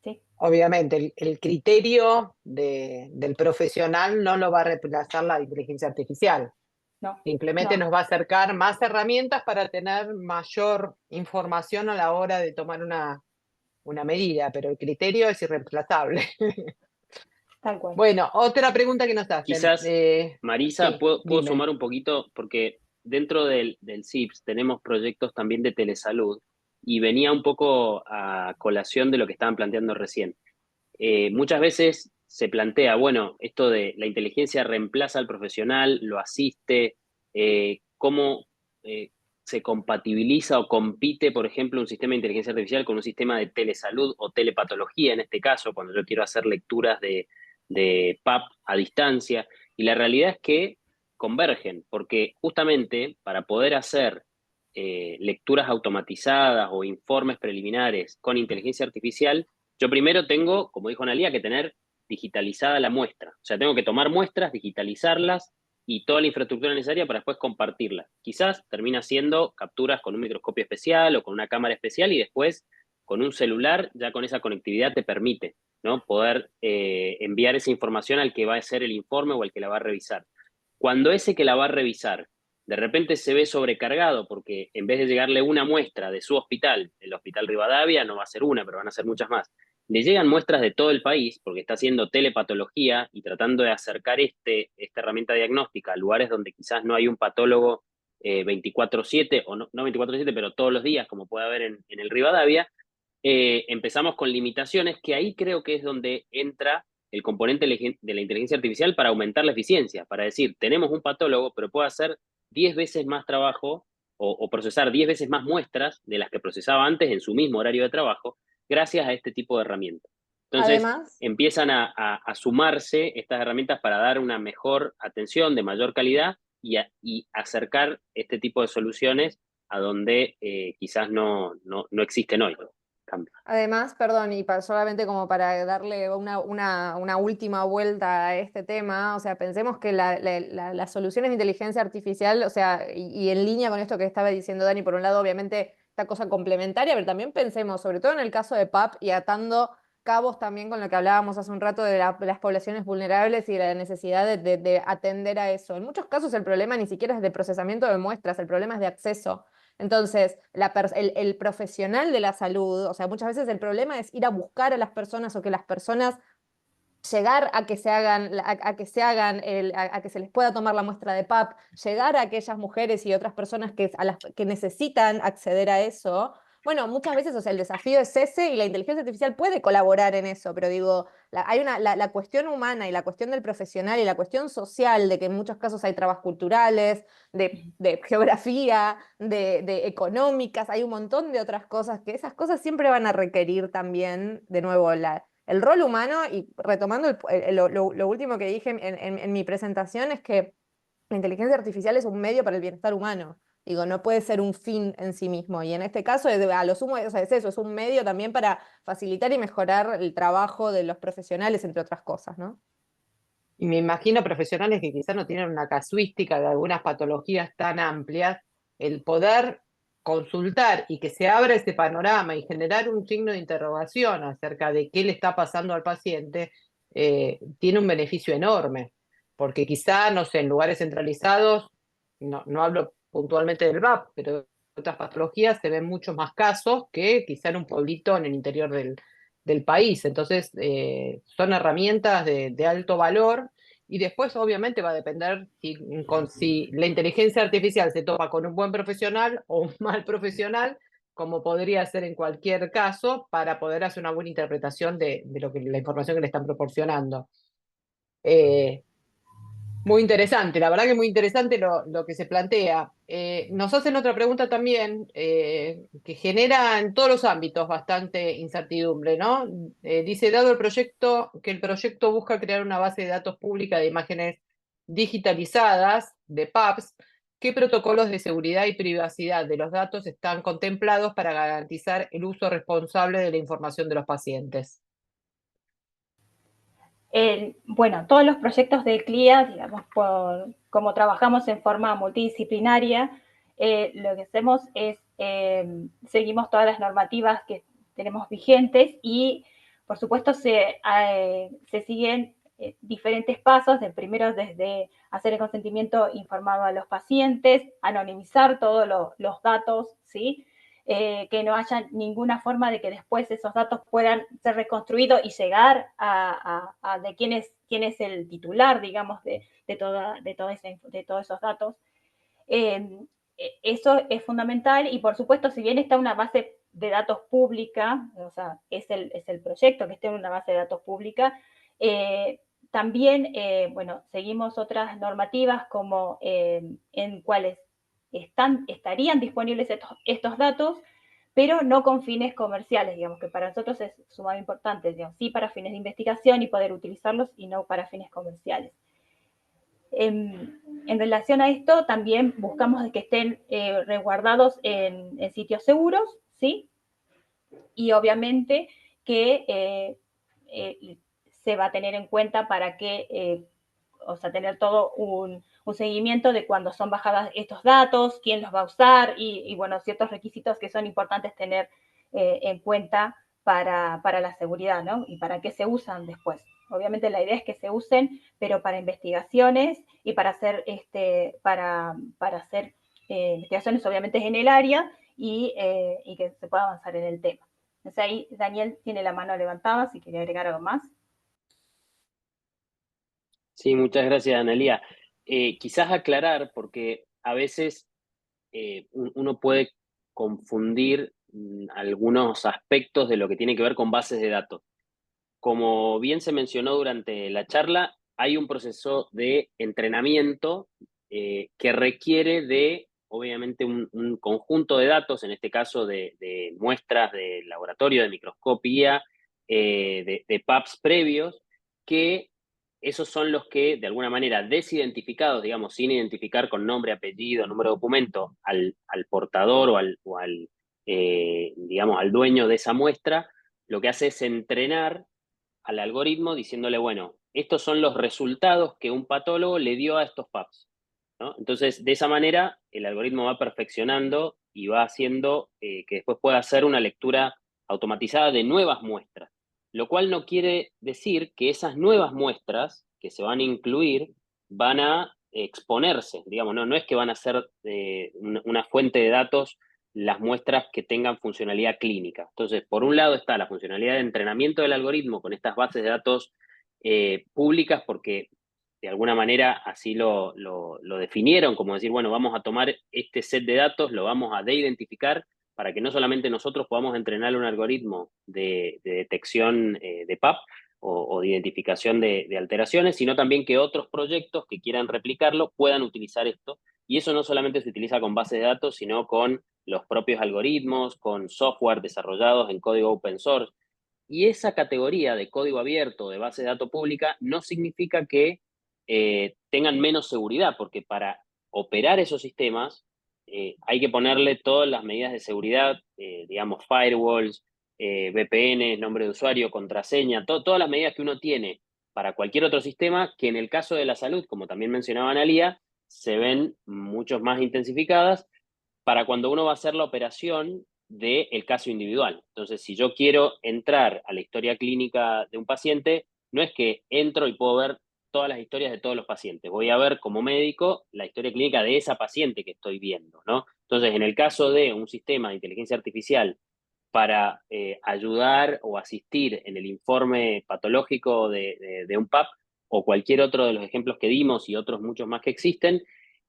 Sí. obviamente el criterio del profesional no lo va a reemplazar la inteligencia artificial. No. Simplemente No. nos va a acercar más herramientas para tener mayor información a la hora de tomar una medida, pero el criterio es irreemplazable. Tal cual. Bueno, otra pregunta que nos hacen. Quizás, Marisa, Sí, puedo dime. sumar un poquito, porque dentro del CIPS tenemos proyectos también de telesalud y venía un poco a colación de lo que estaban planteando recién. Muchas veces se plantea, bueno, esto de la inteligencia reemplaza al profesional, lo asiste, cómo se compatibiliza o compite, por ejemplo, un sistema de inteligencia artificial con un sistema de telesalud o telepatología, en este caso, cuando yo quiero hacer lecturas de PAP a distancia. Y la realidad es que convergen, porque justamente para poder hacer lecturas automatizadas o informes preliminares con inteligencia artificial, yo primero tengo, como dijo Analía, que tener digitalizada la muestra. O sea, tengo que tomar muestras, digitalizarlas y toda la infraestructura necesaria para después compartirlas. Quizás termina siendo capturas con un microscopio especial o con una cámara especial y después con un celular, ya con esa conectividad te permite, ¿no? Poder enviar esa información al que va a hacer el informe o al que la va a revisar. Cuando ese que la va a revisar de repente se ve sobrecargado porque en vez de llegarle una muestra de su hospital, el Hospital Rivadavia no va a ser una, pero van a ser muchas más, le llegan muestras de todo el país porque está haciendo telepatología y tratando de acercar esta herramienta diagnóstica a lugares donde quizás no hay un patólogo 24/7, o no 24/7, pero todos los días, como puede haber en el Rivadavia. Empezamos con limitaciones que ahí creo que es donde entra el componente de la inteligencia artificial para aumentar la eficiencia, para decir, tenemos un patólogo, pero puede hacer 10 veces más trabajo o procesar 10 veces más muestras de las que procesaba antes en su mismo horario de trabajo, gracias a este tipo de herramientas. Entonces, Además, empiezan a sumarse estas herramientas para dar una mejor atención de mayor calidad y acercar este tipo de soluciones a donde quizás no existen hoy. Además, perdón, y solamente como para darle una última vuelta a este tema, o sea, pensemos que las soluciones de inteligencia artificial, o sea, y en línea con esto que estaba diciendo Dani, por un lado, obviamente, esta cosa complementaria, pero también pensemos, sobre todo en el caso de PAP y atando cabos también con lo que hablábamos hace un rato de las poblaciones vulnerables y la necesidad de atender a eso. En muchos casos el problema ni siquiera es de procesamiento de muestras, el problema es de acceso. Entonces, el profesional de la salud, o sea, muchas veces el problema es ir a buscar a las personas o que las personas llegar a que se hagan, a que se les pueda tomar la muestra de PAP, llegar a aquellas mujeres y otras personas que necesitan acceder a eso. Bueno, muchas veces, o sea, el desafío es ese y la inteligencia artificial puede colaborar en eso, pero digo, hay la cuestión humana y la cuestión del profesional y la cuestión social de que en muchos casos hay trabas culturales, de geografía, de económicas, hay un montón de otras cosas que esas cosas siempre van a requerir también, de nuevo, el rol humano. Y retomando lo último que dije en mi presentación es que la inteligencia artificial es un medio para el bienestar humano. Digo, no puede ser un fin en sí mismo. Y en este caso, a lo sumo, o sea, es eso, es un medio también para facilitar y mejorar el trabajo de los profesionales, entre otras cosas, ¿no? Y me imagino profesionales que quizás no tienen una casuística de algunas patologías tan amplias, el poder consultar y que se abra ese panorama y generar un signo de interrogación acerca de qué le está pasando al paciente, tiene un beneficio enorme, porque quizá, no sé, en lugares centralizados, no hablo puntualmente del VAP, pero de otras patologías se ven muchos más casos que quizá en un pueblito en el interior del país. Entonces, son herramientas de alto valor y después obviamente va a depender si la inteligencia artificial se topa con un buen profesional o un mal profesional, como podría ser en cualquier caso, para poder hacer una buena interpretación de la información que le están proporcionando. Muy interesante, la verdad que muy interesante lo que se plantea. Nos hacen otra pregunta también que genera en todos los ámbitos bastante incertidumbre, ¿no? Dice, dado que el proyecto busca crear una base de datos pública de imágenes digitalizadas, de PAPs, ¿qué protocolos de seguridad y privacidad de los datos están contemplados para garantizar el uso responsable de la información de los pacientes? Bueno, todos los proyectos de CLIA, digamos, como trabajamos en forma multidisciplinaria, lo que hacemos es, seguimos todas las normativas que tenemos vigentes y, por supuesto, se siguen diferentes pasos. El primero, desde hacer el consentimiento informado a los pacientes, anonimizar todos los datos, ¿sí? Que no haya ninguna forma de que después esos datos puedan ser reconstruidos y llegar a de quién es el titular, digamos, de todos esos datos. Eso es fundamental y, por supuesto, si bien está una base de datos pública, o sea, es el proyecto que esté en una base de datos pública, también, bueno, seguimos otras normativas como en cuáles estarían disponibles estos datos, pero no con fines comerciales, digamos, que para nosotros es sumamente importante, digamos, sí para fines de investigación y poder utilizarlos y no para fines comerciales. En relación a esto, también buscamos que estén resguardados en sitios seguros, ¿sí? Y obviamente que se va a tener en cuenta para que, o sea, tener todo un seguimiento de cuando son bajadas estos datos, quién los va a usar y bueno, ciertos requisitos que son importantes tener en cuenta para la seguridad, ¿no? Y para qué se usan después. Obviamente la idea es que se usen, pero para investigaciones y para hacer, investigaciones obviamente en el área y que se pueda avanzar en el tema. Entonces ahí Daniel tiene la mano levantada, si quiere agregar algo más. Sí, muchas gracias, Analía. Quizás aclarar, porque a veces uno puede confundir algunos aspectos de lo que tiene que ver con bases de datos. Como bien se mencionó durante la charla, hay un proceso de entrenamiento que requiere de, obviamente, un conjunto de datos, en este caso de muestras de laboratorio, de microscopía, de PAPs previos, que esos son los que, de alguna manera, desidentificados, digamos, sin identificar con nombre, apellido, número de documento, al portador o al digamos, al dueño de esa muestra, lo que hace es entrenar al algoritmo diciéndole, bueno, estos son los resultados que un patólogo le dio a estos PAPs, ¿no? Entonces, de esa manera, el algoritmo va perfeccionando y va haciendo que después pueda hacer una lectura automatizada de nuevas muestras, lo cual no quiere decir que esas nuevas muestras que se van a incluir van a exponerse, digamos, no es que van a ser una fuente de datos las muestras que tengan funcionalidad clínica. Entonces, por un lado está la funcionalidad de entrenamiento del algoritmo con estas bases de datos públicas, porque de alguna manera así lo definieron, como decir, bueno, vamos a tomar este set de datos, lo vamos a de-identificar para que no solamente nosotros podamos entrenar un algoritmo de detección de PAP o de identificación de alteraciones, sino también que otros proyectos que quieran replicarlo puedan utilizar esto. Y eso no solamente se utiliza con bases de datos, sino con los propios algoritmos, con software desarrollados en código open source. Y esa categoría de código abierto, de base de datos pública, no significa que tengan menos seguridad, porque para operar esos sistemas hay que ponerle todas las medidas de seguridad, digamos, firewalls, VPN, nombre de usuario, contraseña, todas las medidas que uno tiene para cualquier otro sistema, que en el caso de la salud, como también mencionaba Analía, se ven mucho más intensificadas para cuando uno va a hacer la operación del caso individual. Entonces, si yo quiero entrar a la historia clínica de un paciente, no es que entro y puedo ver todas las historias de todos los pacientes. Voy a ver como médico la historia clínica de esa paciente que estoy viendo, ¿no? Entonces, en el caso de un sistema de inteligencia artificial para ayudar o asistir en el informe patológico de un PAP o cualquier otro de los ejemplos que dimos y otros muchos más que existen,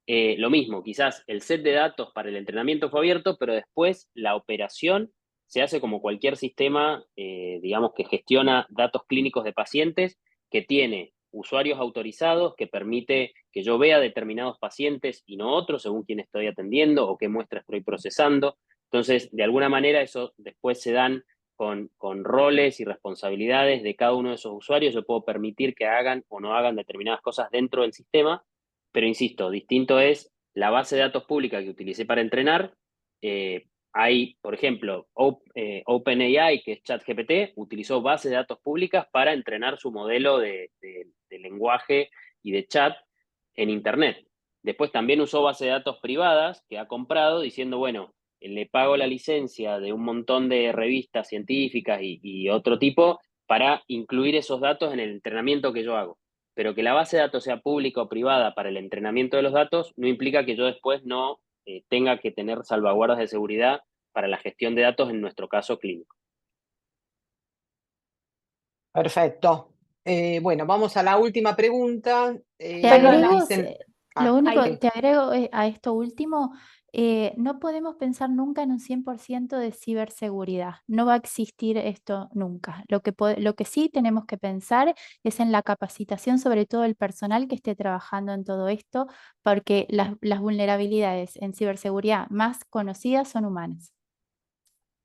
lo mismo, quizás el set de datos para el entrenamiento fue abierto, pero después la operación se hace como cualquier sistema, digamos, que gestiona datos clínicos de pacientes, que tiene usuarios autorizados, que permite que yo vea determinados pacientes y no otros, según quién estoy atendiendo o qué muestra estoy procesando. Entonces, de alguna manera, eso después se dan con roles y responsabilidades de cada uno de esos usuarios. Yo puedo permitir que hagan o no hagan determinadas cosas dentro del sistema, pero insisto, distinto es la base de datos pública que utilicé para entrenar. Hay, por ejemplo, OpenAI, que es ChatGPT, utilizó bases de datos públicas para entrenar su modelo de lenguaje y de chat en Internet. Después también usó bases de datos privadas que ha comprado diciendo, bueno, le pago la licencia de un montón de revistas científicas y otro tipo para incluir esos datos en el entrenamiento que yo hago. Pero que la base de datos sea pública o privada para el entrenamiento de los datos no implica que yo después no tenga que tener salvaguardas de seguridad para la gestión de datos en nuestro caso clínico. Perfecto. Bueno, vamos a la última pregunta. Te agrego, Dicen... lo único, sí. te agrego a esto último, no podemos pensar nunca en un 100% de ciberseguridad. No va a existir esto nunca. Lo que sí tenemos que pensar es en la capacitación, sobre todo el personal que esté trabajando en todo esto, porque las vulnerabilidades en ciberseguridad más conocidas son humanas.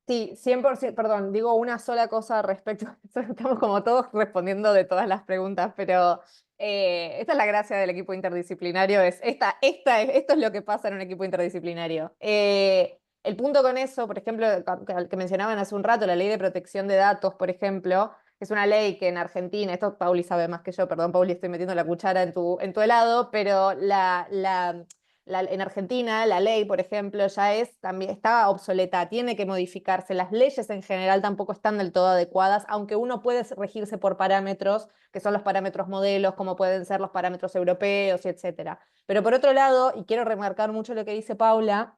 Sí, 100%, perdón, digo una sola cosa respecto a eso. Estamos como todos respondiendo de todas las preguntas, pero esta es la gracia del equipo interdisciplinario, esto es lo que pasa en un equipo interdisciplinario. El punto con eso, por ejemplo, que mencionaban hace un rato, la ley de protección de datos, por ejemplo, es una ley que en Argentina, esto Pauli sabe más que yo, perdón Pauli, estoy metiendo la cuchara en tu helado, pero en Argentina la ley, por ejemplo, también está obsoleta, tiene que modificarse. Las leyes en general tampoco están del todo adecuadas, aunque uno puede regirse por parámetros, que son los parámetros modelos, como pueden ser los parámetros europeos, etc. Pero por otro lado, y quiero remarcar mucho lo que dice Paula,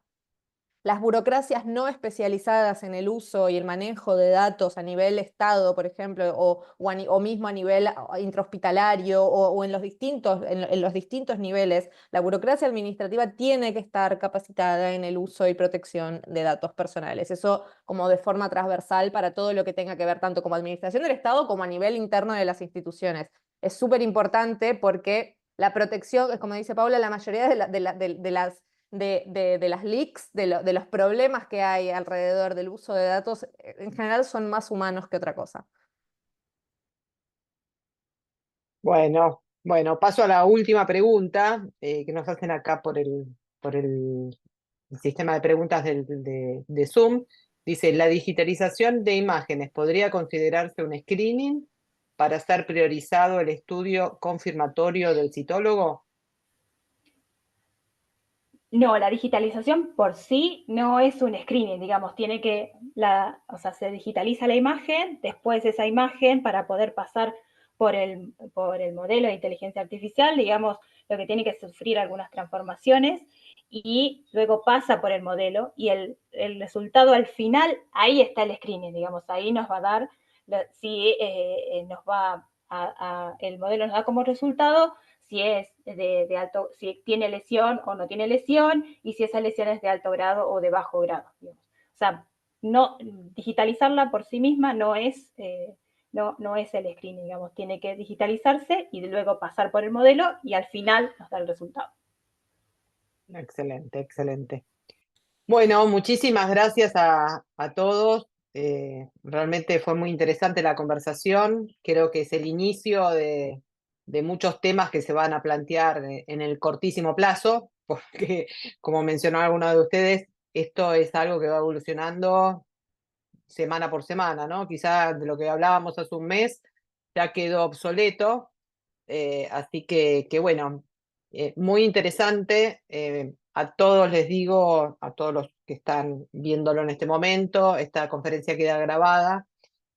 las burocracias no especializadas en el uso y el manejo de datos a nivel Estado, por ejemplo, o mismo a nivel intrahospitalario o en los distintos niveles, la burocracia administrativa tiene que estar capacitada en el uso y protección de datos personales. Eso como de forma transversal para todo lo que tenga que ver tanto como administración del Estado como a nivel interno de las instituciones. Es súper importante porque la protección, como dice Paula, la mayoría de las leaks, de los problemas que hay alrededor del uso de datos, en general son más humanos que otra cosa. Bueno, paso a la última pregunta que nos hacen acá por el sistema de preguntas de Zoom. Dice, ¿la digitalización de imágenes podría considerarse un screening para ser priorizado el estudio confirmatorio del citólogo? No, la digitalización por sí no es un screening, digamos, tiene que, o sea, se digitaliza la imagen, después esa imagen para poder pasar por el modelo de inteligencia artificial, digamos, lo que tiene que sufrir algunas transformaciones y luego pasa por el modelo y el resultado al final, ahí está el screening, digamos, ahí nos va a dar, si nos va el modelo nos da como resultado si es de alto, si tiene lesión o no tiene lesión, y si esa lesión es de alto grado o de bajo grado, digamos. O sea, no, digitalizarla por sí misma no es el screening, digamos, tiene que digitalizarse y luego pasar por el modelo y al final nos da el resultado. Excelente, excelente. Bueno, muchísimas gracias a todos. Realmente fue muy interesante la conversación. Creo que es el inicio de muchos temas que se van a plantear en el cortísimo plazo, porque como mencionó alguno de ustedes, esto es algo que va evolucionando semana por semana, ¿no? Quizá de lo que hablábamos hace un mes ya quedó obsoleto. Así que bueno, muy interesante. A todos les digo, a todos los que están viéndolo en este momento, esta conferencia queda grabada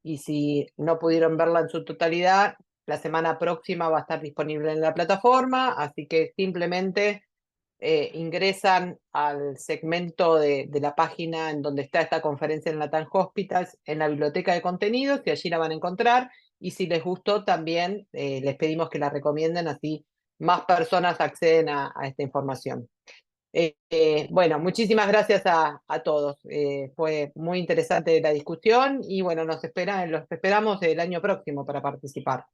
y si no pudieron verla en su totalidad, la semana próxima va a estar disponible en la plataforma, así que simplemente ingresan al segmento de la página en donde está esta conferencia en Latam Hospitals, en la biblioteca de contenidos, y allí la van a encontrar. Y si les gustó, también les pedimos que la recomienden, así más personas acceden a esta información. Bueno, muchísimas gracias a todos. Fue muy interesante la discusión y bueno, los esperamos el año próximo para participar.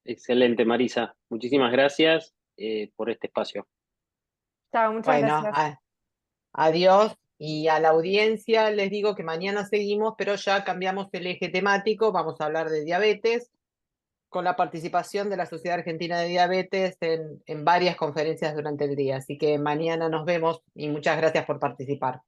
Excelente, Marisa. Muchísimas gracias por este espacio. Chao, muchas Bueno, gracias. adiós. Y a la audiencia les digo que mañana seguimos, pero ya cambiamos el eje temático. Vamos a hablar de diabetes, con la participación de la Sociedad Argentina de Diabetes en varias conferencias durante el día. Así que mañana nos vemos y muchas gracias por participar.